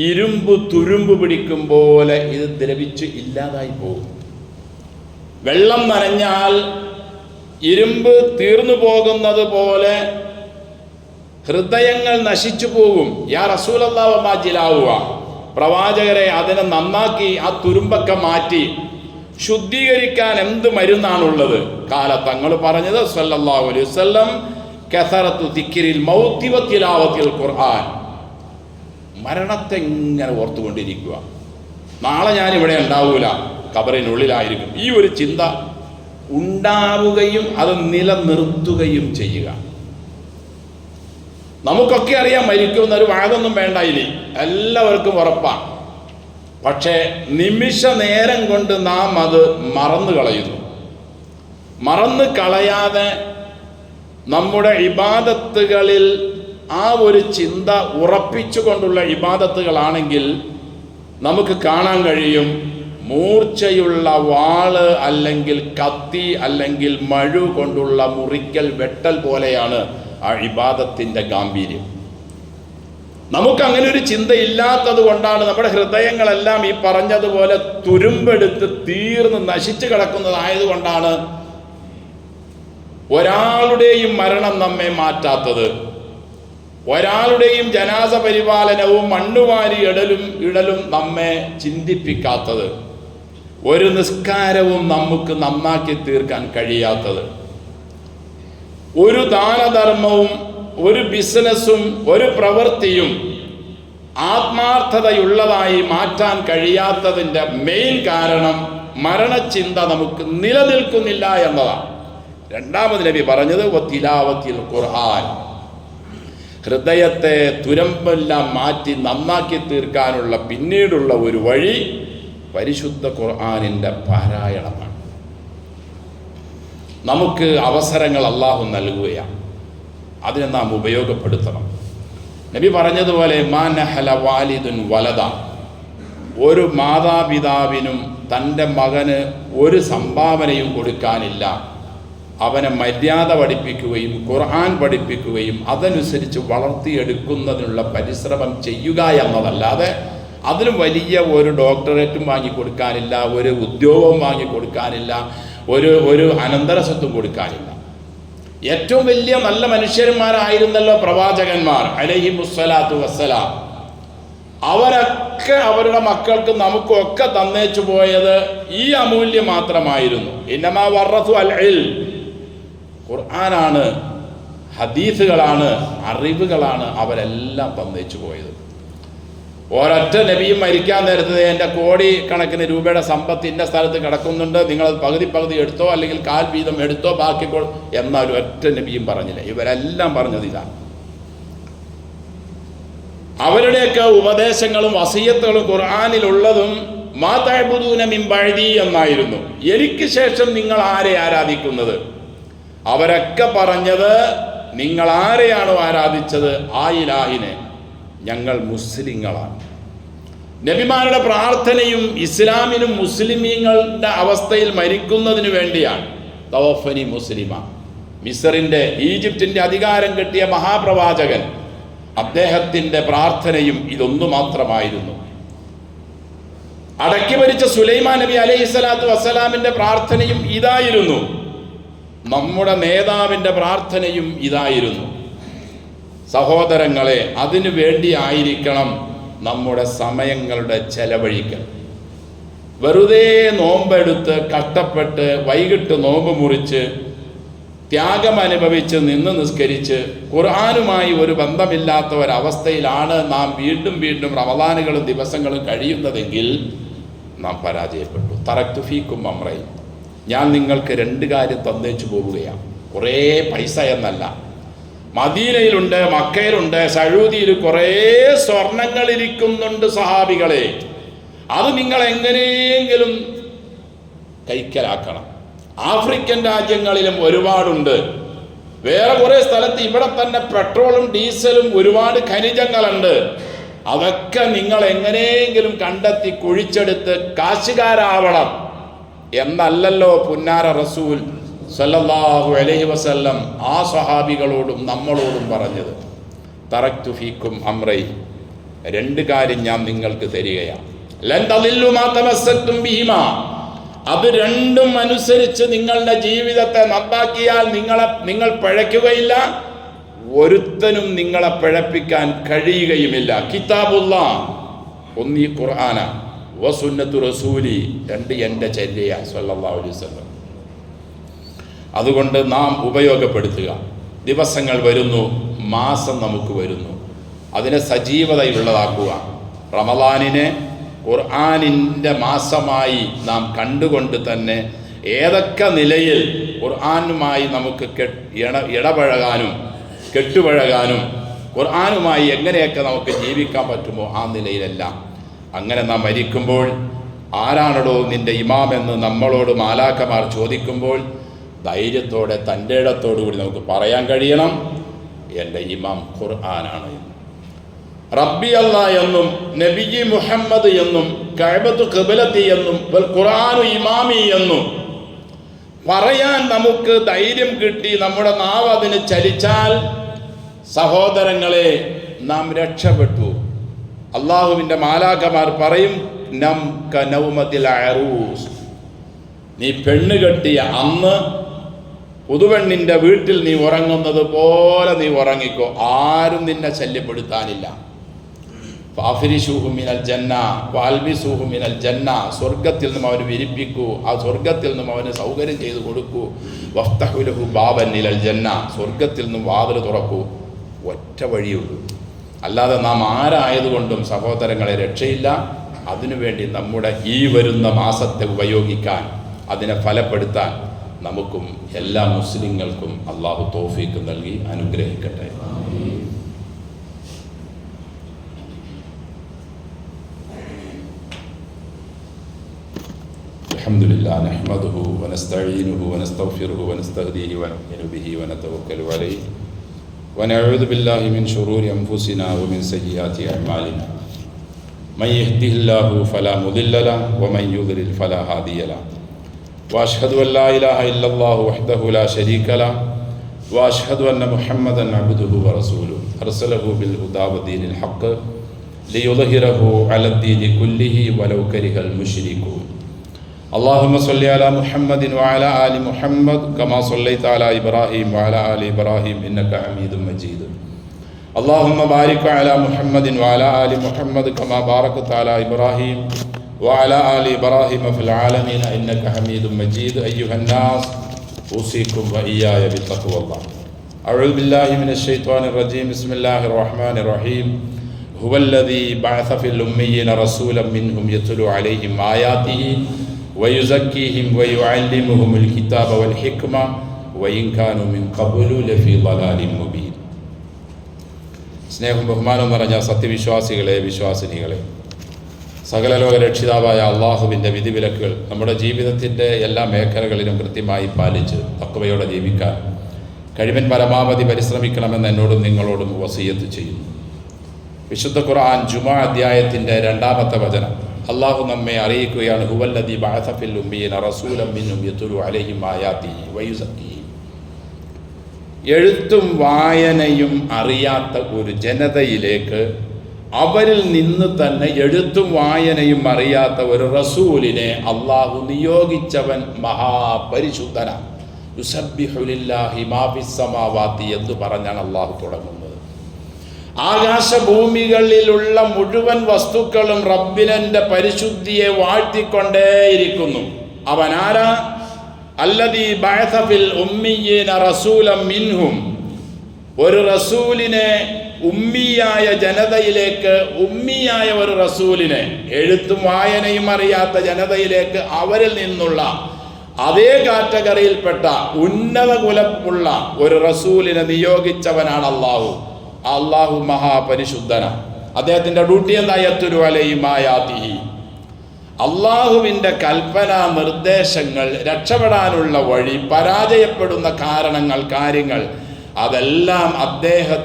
ഇരുമ്പ് തുരുമ്പ് പിടിക്കും പോലെ ഇത് ദ്രവിച്ച് ഇല്ലാതായി പോകും. വെള്ളം നനഞ്ഞാൽ ഇരുമ്പ് തീർന്നു പോകുന്നത് പോലെ ഹൃദയങ്ങൾ നശിച്ചു പോകും. യാ റസൂലല്ലാഹി വമാ ജിലാവുക, പ്രവാചകരെ, അതിനെ നന്നാക്കി ആ തുരുമ്പൊക്കെ മാറ്റി ശുദ്ധീകരിക്കാൻ എന്ത് മരുന്നാണുള്ളത്? കാല, തങ്ങൾ പറഞ്ഞത് സല്ലല്ലാഹു അലൈഹി വസല്ലം, കസറത്തു ദിക്രിൽ മൗതി വ തിലാവത്തിൽ ഖുർആൻ, മരണത്തെ ഇങ്ങനെ ഓർത്തുകൊണ്ടിരിക്കുക. നാളെ ഞാനിവിടെ ഉണ്ടാവൂല, ഖബറിനുള്ളിലായിരിക്കും. ഈ ഒരു ചിന്ത ഉണ്ടാവുകയും അത് നിലനിർത്തുകയും ചെയ്യുക. നമുക്കൊക്കെ അറിയാം, മരിക്കുന്നൊരു വാദമൊന്നും വേണ്ട, ഇനി എല്ലാവർക്കും ഉറപ്പാണ്. പക്ഷേ നിമിഷ നേരം കൊണ്ട് നാം അത് മറന്നു കളയുന്നു. മറന്നു കളയാതെ നമ്മുടെ ഇബാദത്തുകളിൽ ആ ഒരു ചിന്ത ഉറപ്പിച്ചുകൊണ്ടുള്ള ഇബാദത്തുകളാണെങ്കിൽ നമുക്ക് കാണാൻ കഴിയും, മൂർച്ചയുള്ള വാള് അല്ലെങ്കിൽ കത്തി അല്ലെങ്കിൽ മഴു കൊണ്ടുള്ള മുറിക്കൽ വെട്ടൽ പോലെയാണ് ആ ഇബാദത്തിൻ്റെ ഗാംഭീര്യം. നമുക്കങ്ങനെ ഒരു ചിന്തയില്ലാത്തത് കൊണ്ടാണ് നമ്മുടെ ഹൃദയങ്ങളെല്ലാം ഈ പറഞ്ഞതുപോലെ തുരുമ്പെടുത്ത് തീർന്ന് നശിച്ചു കിടക്കുന്നതായതുകൊണ്ടാണ് ഒരാളുടെയും മരണം നമ്മെ മാറ്റാത്തത്, ഒരാളുടെയും ജനാസ പരിപാലനവും മണ്ണുവാരി ഇടലും നമ്മെ ചിന്തിപ്പിക്കാത്തത്, ഒരു നിസ്കാരവും നമുക്ക് നന്നാക്കി തീർക്കാൻ കഴിയാത്തത്, ഒരു ദാനധർമ്മവും ഒരു ബിസിനസ്സും ഒരു പ്രവൃത്തിയും ആത്മാർത്ഥതയുള്ളതായി മാറ്റാൻ കഴിയാത്തതിൻ്റെ മെയിൻ കാരണം മരണചിന്ത നമുക്ക് നിലനിൽക്കുന്നില്ല എന്നതാണ്. രണ്ടാമത് നബി പറഞ്ഞത് വത്തിലാവത്തിൽ ഖുർആൻ, ഹൃദയത്തെ തുരമ്പെല്ലാം മാറ്റി നന്നാക്കി തീർക്കാനുള്ള പിന്നീടുള്ള ഒരു വഴി പരിശുദ്ധ ഖുർആനിൻ്റെ പാരായണമാണ്. നമുക്ക് അവസരങ്ങൾ അള്ളാഹു നൽകുകയാണ്, അതിനെ നാം ഉപയോഗപ്പെടുത്തണം. നബി പറഞ്ഞതുപോലെ മാനഹല വാലിദുൻ വലദ, ഒരു മാതാപിതാവിനും തൻ്റെ മകന് ഒരു സംഭാവനയും കൊടുക്കാനില്ല. അവനെ മര്യാദ പഠിപ്പിക്കുകയും ഖുർആൻ പഠിപ്പിക്കുകയും അതനുസരിച്ച് വളർത്തിയെടുക്കുന്നതിനുള്ള പരിശ്രമം ചെയ്യുക എന്നതല്ലാതെ അതിലും വലിയ ഒരു ഡോക്ടറേറ്റും വാങ്ങിക്കൊടുക്കാനില്ല, ഒരു ഉദ്യോഗവും വാങ്ങിക്കൊടുക്കാനില്ല, ഒരു അനന്തരസ്വത്തും കൊടുക്കാനില്ല. ഏറ്റവും വലിയ നല്ല മനുഷ്യന്മാരായിരുന്നല്ലോ പ്രവാചകന്മാർ അലൈഹിമുസ്സലാത്തു വസ്സലാം. അവരൊക്കെ അവരുടെ മക്കൾക്ക് നമുക്കൊക്കെ തന്നേച്ചു പോയത് ഈ അമൂല്യം മാത്രമായിരുന്നു. ഇന്നമാ വറസു അൽ ഇൽം, ഖുർആനാണ്, ഹദീസുകളാണ്, അറിവുകളാണ് അവരെല്ലാം തന്നേച്ചു പോയത്. ഒരൊറ്റ നബിയും മരിക്കാൻ നേരത്ത് എൻ്റെ കോടി കണക്കിന് രൂപയുടെ സമ്പത്ത് ഇന്ന സ്ഥലത്ത് കിടക്കുന്നുണ്ട്, നിങ്ങളത് പകുതി എടുത്തോ അല്ലെങ്കിൽ കാൽ വീതം എടുത്തോ ബാക്കി എന്നാൽ ഒറ്റ നബിയും പറഞ്ഞില്ല. ഇവരെല്ലാം പറഞ്ഞത് ഇതാണ്. അവരുടെയൊക്കെ ഉപദേശങ്ങളും വസിയത്തുകളും ഖുർആനിലുള്ളതും മാ തഅബുദൂന മിൻ ബഅദി എന്നായിരുന്നു. എനിക്ക് ശേഷം നിങ്ങൾ ആരെ ആരാധിക്കുന്നത്? അവരൊക്കെ പറഞ്ഞത് നിങ്ങൾ ആരെയാണോ ആരാധിച്ചത് ആ ഇലാഹിനെ, ഞങ്ങൾ മുസ്ലിങ്ങളാണ്. നബിമാരുടെ പ്രാർത്ഥനയും ഇസ്ലാമിനും മുസ്ലിമീങ്ങളുടെ അവസ്ഥയിൽ മരിക്കുന്നതിന് വേണ്ടിയാണ്. തവഫനി മുസ്ലിമ, മിസ്റിൻ്റെ ഈജിപ്തിൻ്റെ അധികാരം കിട്ടിയ മഹാപ്രവാചകൻ, അദ്ദേഹത്തിൻ്റെ പ്രാർത്ഥനയും ഇതൊന്നു മാത്രമായിരുന്നു. അടക്കി ഭരിച്ച സുലൈമാൻ നബി അലൈഹി സ്വലാത്തു വസ്സലാമിൻ്റെ പ്രാർത്ഥനയും ഇതായിരുന്നു. നമ്മുടെ നേതാവിൻ്റെ പ്രാർത്ഥനയും ഇതായിരുന്നു. സഹോദരങ്ങളെ, അതിനു വേണ്ടിയായിരിക്കണം നമ്മുടെ സമയങ്ങളുടെ ചെലവഴിക്കൽ. വെറുതെ നോമ്പെടുത്ത് കഷ്ടപ്പെട്ട് വൈകിട്ട് നോമ്പ് മുറിച്ച് ത്യാഗം അനുഭവിച്ച് നിന്ന് നിസ്കരിച്ച് ഖുർആനുമായി ഒരു ബന്ധമില്ലാത്ത ഒരവസ്ഥയിലാണ് നാം വീണ്ടും റമദാനുകളും ദിവസങ്ങളും കഴിയുന്നതെങ്കിൽ നാം പരാജയപ്പെട്ടു. തറക്തു ഫീക്കും അമ്രൈൻ, ഞാൻ നിങ്ങൾക്ക് 2 കാര്യം തന്നേച്ചു പോവുകയാണ്. കുറേ പൈസ എന്നല്ല, മദീനയിലുണ്ട്, മക്കയിലുണ്ട്, സഊദിയിൽ കുറേ സ്വർണങ്ങളിരിക്കുന്നുണ്ട് സഹാബികളെ. അത് നിങ്ങൾ എങ്ങനെയെങ്കിലും കൈക്കലാക്കണം. ആഫ്രിക്കൻ രാജ്യങ്ങളിലും ഒരുപാടുണ്ട്, വേറെ കുറേ സ്ഥലത്ത് ഇവിടെ തന്നെ പെട്രോളും ഡീസലും ഒരുപാട് ഖനിജങ്ങളുണ്ട്. അതൊക്കെ നിങ്ങൾ എങ്ങനെയെങ്കിലും കണ്ടെത്തി കുഴിച്ചെടുത്ത് കാശുകാരാവണം എന്നല്ലല്ലോ പുന്നാര റസൂൽ സല്ലല്ലാഹു അലൈഹി വസല്ലം ആ സ്വഹാബികളോടും നമ്മളോടും പറഞ്ഞത്. തറക്തു ഫീക്കും അമ്രൈ, 2 കാര്യം ഞാൻ നിങ്ങൾക്ക് തരികയാണ്. ലൻ തളില്ലു മാ തമസ്സക്തും ബിഹിമാ, അത് രണ്ടും അനുസരിച്ച് നിങ്ങളുടെ ജീവിതത്തെ നന്നാക്കിയാൽ നിങ്ങൾ പിഴയ്ക്കുകയില്ല, ഒരുത്തനും നിങ്ങളെ പിഴപ്പിക്കാൻ കഴിയുകയുമില്ല. കിതാബുല്ലാഹ്, ഒന്ന് ഈ ഖുർആന, വസുന്നത്തു റസൂലി, 2 എൻ്റെ ചര്യ സല്ലല്ലാഹു അലൈഹി വസല്ലം. അതുകൊണ്ട് നാം ഉപയോഗപ്പെടുത്തുക. ദിവസങ്ങൾ വരുന്നു, മാസം നമുക്ക് വരുന്നു, അതിനെ സജീവതയുള്ളതാക്കുക. റമദാനിനെ ഖുർആനിൻ്റെ മാസമായി നാം കണ്ടുകൊണ്ട് തന്നെ ഏതൊക്കെ നിലയിൽ ഖുർആനുമായി നമുക്ക് ഇടപഴകാനും കെട്ടുപഴകാനും ഖുർആനുമായി എങ്ങനെയൊക്കെ നമുക്ക് ജീവിക്കാൻ പറ്റുമോ ആ നിലയിലെല്ലാം. അങ്ങനെ നാം മരിക്കുമ്പോൾ ആരാണോ നിൻ്റെ ഇമാമെന്ന് നമ്മളോട് മാലാഖമാർ ചോദിക്കുമ്പോൾ ധൈര്യത്തോടെ തൻ്റെ ഇടത്തോടു കൂടി നമുക്ക് പറയാൻ കഴിയണം, എൻ്റെ ഇമാം ഖുർആനാണ് എന്ന്. റബ്ബി അല്ലാ എന്നും നബി മുഹമ്മദ് എന്നും കഅബത്തു ഖിബ്ലത്തി എന്നും ഖുർആനു ഇമാമി എന്നും പറയാൻ നമുക്ക് ധൈര്യം കിട്ടി നമ്മുടെ നാവ് അതിന് ചലിച്ചാൽ സഹോദരങ്ങളെ നാം രക്ഷപ്പെട്ടു. അള്ളാഹുവിൻ്റെ മാലാഖമാർ പറയും, നം കനൗമത്തിൽ അറൂസ്, നീ പെണ്ണ് കെട്ടിയ അന്ന് പുതുപെണ്ണിൻ്റെ വീട്ടിൽ നീ ഉറങ്ങുന്നത് പോലെ നീ ഉറങ്ങിക്കോ, ആരും നിന്നെ ശല്യപ്പെടുത്താനില്ല. ഫാഫിരിശൂഹു മിനൽ ജന്ന വാൽബിസൂഹു മിനൽ ജന്ന, സ്വർഗത്തിൽ നിന്നും അവന് വിരിപ്പിക്കൂ, ആ സ്വർഗത്തിൽ നിന്നും അവന് സൗകര്യം ചെയ്തു കൊടുക്കൂ. വഫ്തഹു ലഹു ബാബൻ ഇലൽ ജന്ന, സ്വർഗത്തിൽ നിന്നും വാതിൽ തുറക്കൂ. ഒറ്റ വഴിയുള്ളൂ. അല്ലാതെ നാം ആരായതുകൊണ്ടും സഹോദരങ്ങളെ രക്ഷയില്ല. അതിനുവേണ്ടി നമ്മുടെ ഈ വരുന്ന മാസത്തെ ഉപയോഗിക്കാൻ, അതിനെ ഫലപ്പെടുത്താൻ നമുക്കും എല്ലാ മുസ്ലിങ്ങൾക്കും അള്ളാഹു തൗഫീഖ് നൽകി അനുഗ്രഹിക്കട്ടെ. അൽഹംദുലില്ലാഹി നഹ്മദുഹു വനസ്തഈനുഹു വനസ്തഗ്ഫിറുഹു വനസ്തഹ്ദീഹി വനുഅ്മിനു ബിഹി വനതവക്കലു അലൈഹി വനഊദു ബില്ലാഹി മിൻ ശുറൂരി അൻഫുസിനാ വമിൻ സയ്യിആതി അഅ്മാലിനാ മൻ യഹ്ദിഹില്ലാഹു ഫലാ മുദില്ല ലഹു വമൻ യുദ്ലിൽ ഫലാ ഹാദിയ ലഹു വഅശ്ഹദു അൻ ലാ ഇലാഹ ഇല്ലല്ലാഹു വഹ്ദഹു ലാ ശരീക ലഹു വഅശ്ഹദു അന്ന മുഹമ്മദൻ അബ്ദുഹു വറസൂലുഹു അർസലഹു ബിൽ ഹുദാ വദീനിൽ ഹഖ് ലിയുദ്ഹിറഹു അലദ്ദീനി കുല്ലിഹി വലൗ കരിഹൽ മുശ്രികൂൻ. اللهم صل على محمد وعلى آل محمد كما صليت على إبراهيم وعلى آل إبراهيم إنك حميد مجيد. اللهم بارك على محمد وعلى آل محمد كما باركت على إبراهيم وعلى آل إبراهيم في العالمين إنك حميد مجيد. أيها الناس أوصيكم وإياي بتقوى الله. أعوذ بالله من الشيطان الرجيم. بسم الله الرحمن الرحيم. هو الذي بعث في الأميين رسولا منهم يتلو عليهم آياته ويزكيهم ويعلمهم الكتاب والحكمة وإن كانوا من قبل لفي ضلال مبين. സ്നേഹവും ബഹുമാനവും നിറഞ്ഞ സത്യവിശ്വാസികളെ, വിശ്വാസിനികളെ, സകല ലോക രക്ഷിതാവായ അള്ളാഹുവിൻ്റെ വിധിവിലക്കുകൾ നമ്മുടെ ജീവിതത്തിൻ്റെ എല്ലാ മേഖലകളിലും കൃത്യമായി പാലിച്ച് തഖ്വയോടെ ജീവിക്കാൻ കഴിവിൻ പരമാവധി പരിശ്രമിക്കണമെന്ന് എന്നോടും നിങ്ങളോടും വസിയത്ത് ചെയ്യുന്നു. വിശുദ്ധ ഖുർആൻ ജുമുഅ അധ്യായത്തിൻ്റെ 2-ാമത്തെ വചനം അള്ളാഹു നമ്മെ അറിയിക്കുകയാണ്. ഹുവല്ലദീ ബഅസ ഫിൽ ഉമ്മീന റസൂലൻ മിൻഹും യത്ലു അലൈഹിം ആയാതിഹി വയുസക്കീഹിം. എഴുത്തും വായനയും അറിയാത്ത ഒരു ജനതയിലേക്ക് അവരിൽ നിന്ന് തന്നെ എഴുത്തും വായനയും അറിയാത്ത ഒരു റസൂലിനെ അള്ളാഹു നിയോഗിച്ചവൻ മഹാപരിശുദ്ധനാണ്. യുസബ്ബിഹു ലില്ലാഹി മാ ഫിസ് സമാവാതി എന്ന് പറഞ്ഞാണ് അള്ളാഹു തുടങ്ങുന്നത്. ആകാശഭൂമികളിലുള്ള മുഴുവൻ വസ്തുക്കളും റബ്ബിന്റെ പരിശുദ്ധിയെ വാഴ്ത്തിക്കൊണ്ടേയിരിക്കുന്നു. അവനാരാ? അല്ലദീ ബഅസ ഫിൽ ഉമ്മീന റസൂലൻ മിൻഹും. ഒരു റസൂലിനെ, ഉമ്മിയായ ജനതയിലേക്ക്, ഉമ്മിയായ ഒരു റസൂലിനെ, എഴുത്തും വായനയും അറിയാത്ത ജനതയിലേക്ക് അവരിൽ നിന്നുള്ള അതേ കാറ്റഗറിയിൽപ്പെട്ട ഉന്നത കുലമുള്ള ഒരു റസൂലിനെ നിയോഗിച്ചവനാണ് അള്ളാഹു. അള്ളാഹു മഹാപരിശുദ്ധനാണ്. അദ്ദേഹത്തിൻ്റെ ഡ്യൂട്ടി എന്താ? യത്ലു അലൈഹിം ആയാതിഹി. അള്ളാഹുവിൻ്റെ കൽപ്പന നിർദ്ദേശങ്ങൾ, രക്ഷപ്പെടാനുള്ള വഴി, പരാജയപ്പെടുന്ന കാരണങ്ങൾ, കാര്യങ്ങൾ, അതെല്ലാം അദ്ദേഹം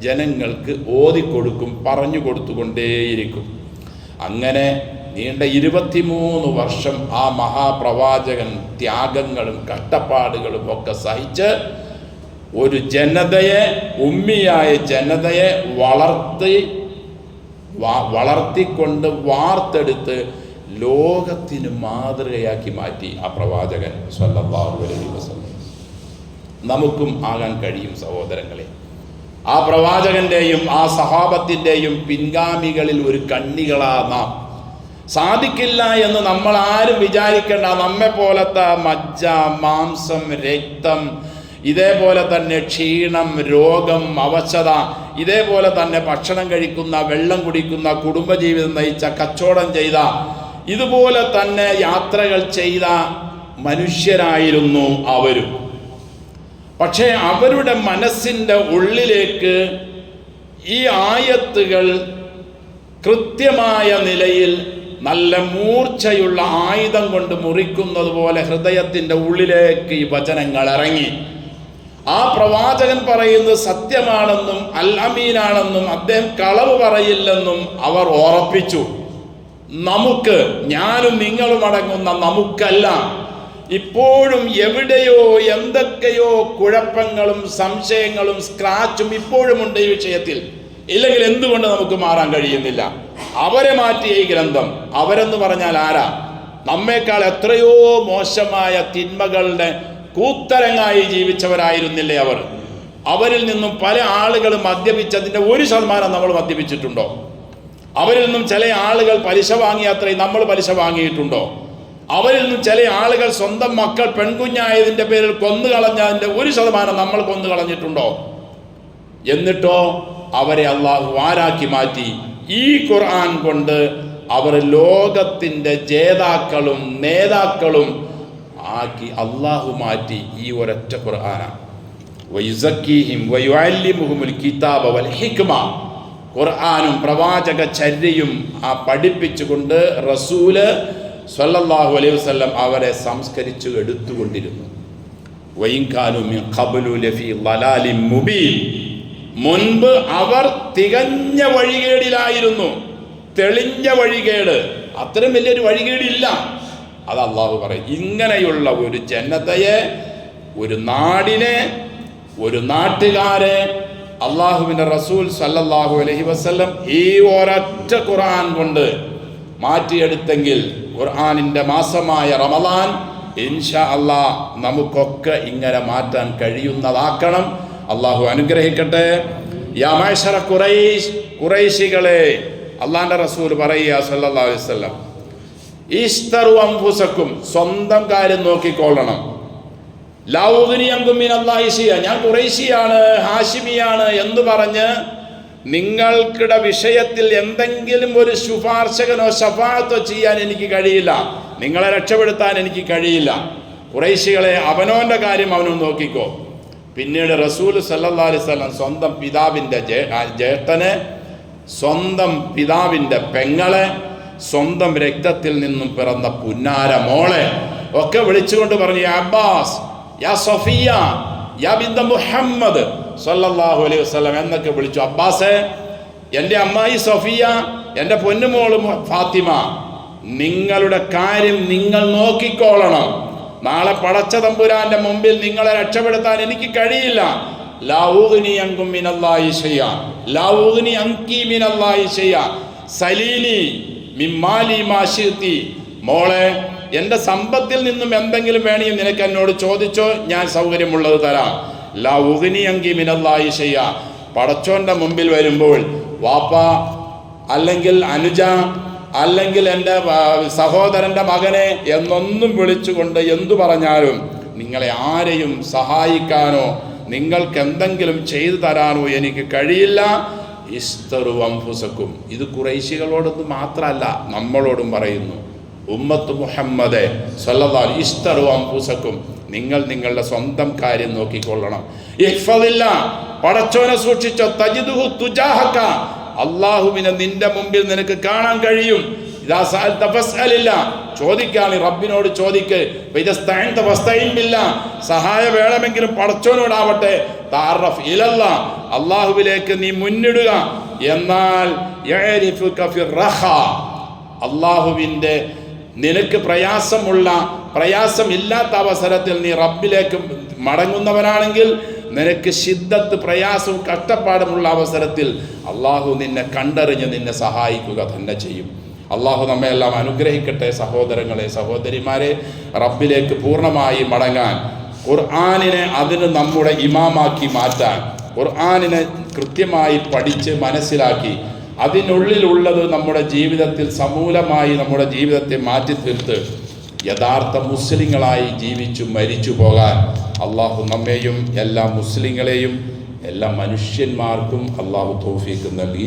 ജനങ്ങൾക്ക് ഓതിക്കൊടുക്കും, പറഞ്ഞു കൊടുത്തുകൊണ്ടേയിരിക്കും. അങ്ങനെ നീണ്ട 23 വർഷം ആ മഹാപ്രവാചകൻ ത്യാഗങ്ങളും കഷ്ടപ്പാടുകളും ഒക്കെ സഹിച്ച് ഒരു ജനതയെ, ഉമ്മിയായ ജനതയെ വളർത്തിക്കൊണ്ട് വാർത്തെടുത്ത് ലോകത്തിന് മാതൃകയാക്കി മാറ്റി ആ പ്രവാചകൻ സ്വല്ലല്ലാഹു അലൈഹി വസല്ലം. നമുക്കും ആകാൻ കഴിയും സഹോദരങ്ങളെ. ആ പ്രവാചകന്റെയും ആ സഹാബത്തിൻ്റെയും പിൻഗാമികളിൽ ഒരു കണ്ണികളാ നാം. സാധിക്കില്ല എന്ന് നമ്മൾ ആരും വിചാരിക്കേണ്ട. നമ്മെ പോലത്തെ മജ്ജ, മാംസം, രക്തം, ഇതേപോലെ തന്നെ ക്ഷീണം, രോഗം, അവശത, ഇതേപോലെ തന്നെ ഭക്ഷണം കഴിക്കുന്ന, വെള്ളം കുടിക്കുന്ന, കുടുംബജീവിതം നയിച്ച, കച്ചവടം ചെയ്ത, ഇതുപോലെ തന്നെ യാത്രകൾ ചെയ്ത മനുഷ്യരായിരുന്നു അവരും. പക്ഷേ അവരുടെ മനസ്സിൻ്റെ ഉള്ളിലേക്ക് ഈ ആയത്തുകൾ കൃത്യമായ നിലയിൽ നല്ല മൂർച്ചയുള്ള ആയുധം കൊണ്ട് മുറിക്കുന്നത് പോലെ ഹൃദയത്തിൻ്റെ ഉള്ളിലേക്ക് ഈ വചനങ്ങൾ ഇറങ്ങി. ആ പ്രവാചകൻ പറയുന്നത് സത്യമാണെന്നും അൽ അമീനാണെന്നും അദ്ദേഹം കളവ് പറയില്ലെന്നും അവർ ഉറപ്പിച്ചു. നമുക്ക്, ഞാനും നിങ്ങളും അടങ്ങുന്ന നമുക്കല്ല, ഇപ്പോഴും എവിടെയോ എന്തൊക്കെയോ കുഴപ്പങ്ങളും സംശയങ്ങളും സ്ക്രാച്ചും ഇപ്പോഴുമുണ്ട് ഈ വിഷയത്തിൽ. ഇല്ലെങ്കിൽ എന്തുകൊണ്ട് നമുക്ക് മാറാൻ കഴിയുന്നില്ല? അവരെ മാറ്റിയ ഈ ഗ്രന്ഥം, അവരെന്ന് പറഞ്ഞാൽ ആരാ? നമ്മേക്കാൾ എത്രയോ മോശമായ തിന്മകളുടെ കൂത്തരങ്ങായി ജീവിച്ചവരായിരുന്നില്ലേ അവർ? അവരിൽ നിന്നും പല ആളുകളും മദ്യപിച്ചതിൻ്റെ 1% നമ്മൾ മദ്യപിച്ചിട്ടുണ്ടോ? അവരിൽ നിന്നും ചില ആളുകൾ പലിശ വാങ്ങിയ അത്രയും നമ്മൾ പലിശ വാങ്ങിയിട്ടുണ്ടോ? അവരിൽ നിന്നും ചില ആളുകൾ സ്വന്തം മക്കൾ പെൺകുഞ്ഞായതിൻ്റെ പേരിൽ കൊന്നുകളഞ്ഞതിൻ്റെ 1% നമ്മൾ കൊന്നുകളഞ്ഞിട്ടുണ്ടോ? എന്നിട്ടോ അവരെ അള്ളാഹു ആരാക്കി മാറ്റി? ഈ ഖുർആൻ കൊണ്ട് അവർ ലോകത്തിൻ്റെ ജേതാക്കളും നേതാക്കളും ആക്കി അള്ളാഹു മാറ്റി. ഈ ഒരൊറ്റ ഖുർആനാണ്. വയുസക്കീഹിം വയുഅല്ലിമുഹുൽ കിതാബ വൽ ഹിക്മ. ഖുർആനും പ്രവാചക ചര്യയും പഠിപ്പിച്ചുകൊണ്ട് റസൂല് സ്വല്ലല്ലാഹു അലൈഹി വസല്ലം അവരെ സംസ്കരിച്ചു എടുത്തുകൊണ്ടിരുന്നു. വഇൻകാനു മിൻ ഖബ്ലു ലഫീ ളലാലിൻ മുബീൻ. മുൻപ് അവർ തികഞ്ഞ വഴികേടിലായിരുന്നു, തെളിഞ്ഞ വഴികേട്. അത്രയും വലിയൊരു വഴികേടില്ല. അത് അള്ളാഹു പറയും. ഇങ്ങനെയുള്ള ഒരു ജനതയെ, ഒരു നാടിനെ, ഒരു നാട്ടുകാരെ അള്ളാഹുവിൻ്റെ റസൂൽ സല്ലല്ലാഹു അലൈഹി വസല്ലം ഈ ഒരൊറ്റ ഖുർആൻ കൊണ്ട് മാറ്റിയെടുത്തെങ്കിൽ ഖുർആനിൻ്റെ മാസമായ റമളാൻ ഇൻഷാ അള്ളാഹ് നമുക്കൊക്കെ ഇങ്ങനെ മാറ്റാൻ കഴിയുന്നതാക്കണം. അള്ളാഹു അനുഗ്രഹിക്കട്ടെ. യാ മഅ്ശറ ഖുറൈശ്, ഖുറൈശികളെ, അള്ളാഹിൻ്റെ റസൂൽ പറയുക സല്ലല്ലാഹു അലൈഹി വസല്ലം, ഇസ്തറു അൻഫുസക്കും, സ്വന്തം കാര്യം നോക്കിക്കൊള്ളണം. ലാ ഉഗ്നി അൻകും മിനല്ലാഹി ശൈഅ, ഞാൻ ഖുറൈശിയാണ്, ഹാഷിമിയാണ് എന്ന് പറഞ്ഞ് നിങ്ങൾക്കിടെ വിഷയത്തിൽ എന്തെങ്കിലും ഒരു ശുപാർശകനോ ശഫാഅത്തോ ചെയ്യാൻ എനിക്ക് കഴിയില്ല, നിങ്ങളെ രക്ഷപ്പെടുത്താൻ എനിക്ക് കഴിയില്ല. ഖുറൈശികളെ, അവനോൻ്റെ കാര്യം അവനൊന്ന് നോക്കിക്കോ. പിന്നീട് റസൂൽ സല്ലല്ലാഹു അലൈഹി വസല്ലം സ്വന്തം പിതാവിൻ്റെ ജ്യേഷ്ഠനെ, സ്വന്തം പിതാവിൻ്റെ പെങ്ങളെ, സ്വന്തം രക്തത്തിൽ നിന്നും പിറന്ന പുന്നാര മോളെ ഒക്കെ വിളിച്ചുകൊണ്ട് പറഞ്ഞു, യാ അബ്ബാസ്, യാ സഫിയ, യാ ബിന്ത മുഹമ്മദ് സല്ലല്ലാഹു അലൈഹി വസല്ലം എന്നൊക്കെ വിളിച്ചു. അബ്ബാസെ, എൻ്റെ അമ്മായി സഫിയ, എൻ്റെ പൊന്നുമോള് ഫാത്തിമ, നിങ്ങളുടെ കാര്യം നിങ്ങൾ നോക്കിക്കോളണം. നാളെ പടച്ച തമ്പുരാന്റെ മുമ്പിൽ നിങ്ങളെ രക്ഷപ്പെടുത്താൻ എനിക്ക് കഴിയില്ല. ലാ ഉഗ്നി അൻകും മിനല്ലാഹി ശൈഅ, ലാ ഉഗ്നി അൻകി മിനല്ലാഹി ശൈഅ, സലീനി മിമ്മാലി മാ ശിഅതി. മോളെ, എൻ്റെ സമ്പത്തിൽ നിന്നും എന്തെങ്കിലും വേണമെങ്കിൽ നിനക്ക് എന്നോട് ചോദിച്ചോ, ഞാൻ സൗകര്യമുള്ളത് തരാം. ലാ ഉഗ്നി അൻകി മിനല്ലാഹി ശൈഅ. പടച്ചോന്റെ മുമ്പിൽ വരുമ്പോൾ വാപ്പ, അല്ലെങ്കിൽ അനുജ, അല്ലെങ്കിൽ എൻ്റെ സഹോദരൻ്റെ മകനെ എന്നൊന്നും വിളിച്ചുകൊണ്ട് എന്തു പറഞ്ഞാലും നിങ്ങളെ ആരെയും സഹായിക്കാനോ നിങ്ങൾക്ക് എന്തെങ്കിലും ചെയ്തു തരാനോ എനിക്ക് കഴിയില്ല. ഇസ്തറു അൻഫുസക്കും. ഇത് ഖുറൈശികളോടൊന്നും മാത്രമല്ല, നമ്മളോടും പറയുന്നു. ഉമ്മത്ത് മുഹമ്മദ് സല്ലല്ലാഹു അലൈഹി ഇസ്തറു അൻഫുസക്കും, നിങ്ങൾ നിങ്ങളുടെ സ്വന്തം കാര്യം നോക്കിക്കൊള്ളണം. ഇഹ്ഫദില്ല, പടച്ചോനെ സൂക്ഷിച്ചോ. തജിദുഹു തുജാഹക, അള്ളാഹുവിനെ നിന്റെ മുമ്പിൽ നിനക്ക് കാണാൻ കഴിയും. ഇദാ സഅൽത ഫസ്അലില്ല, ചോദിക്കാൻ റബ്ബിനോട് ചോദിക്ക്. ഇദസ്തഅൻത ഫസ്തഇൻ ബില്ലാഹ്, സഹായം വേണമെങ്കിലും പടച്ചോനോടാവട്ടെ. തഅറഫ് ഇലല്ലാഹ്, അള്ളാഹുവിലേക്ക് നീ മുന്നിടുക. എന്നാൽ യഅരിഫുക ഫിർ റഖാ, അള്ളാഹുവിൻ്റെ നിനക്ക് പ്രയാസമില്ലാത്ത അവസരത്തിൽ നീ റബ്ബിലേക്ക് മടങ്ങുന്നവനാണെങ്കിൽ, നിനക്ക് ശിദ്ദത്ത്, പ്രയാസവും കഷ്ടപ്പാടുമുള്ള അവസരത്തിൽ അള്ളാഹു നിന്നെ കണ്ടറിഞ്ഞ് നിന്നെ സഹായിക്കുക തന്നെ ചെയ്യും. അള്ളാഹു നമ്മെ എല്ലാം അനുഗ്രഹിക്കട്ടെ. സഹോദരങ്ങളെ, സഹോദരിമാരെ, റബ്ബിലേക്ക് പൂർണ്ണമായി മടങ്ങാൻ, ഖുർആനിനെ അതിന് നമ്മുടെ ഇമാമാക്കി മാറ്റാൻ, ഖുർആനിനെ കൃത്യമായി പഠിച്ച് മനസ്സിലാക്കി അതിനുള്ളിലുള്ളത് നമ്മുടെ ജീവിതത്തിൽ സമൂലമായി നമ്മുടെ ജീവിതത്തെ മാറ്റി തീർത്ത് യഥാർത്ഥ മുസ്ലിങ്ങളായി ജീവിച്ചു മരിച്ചു പോകാൻ അള്ളാഹു നമ്മെയും എല്ലാ മുസ്ലിങ്ങളെയും എല്ലാ മനുഷ്യന്മാർക്കും അള്ളാഹു തൗഫീഖ് നൽകി.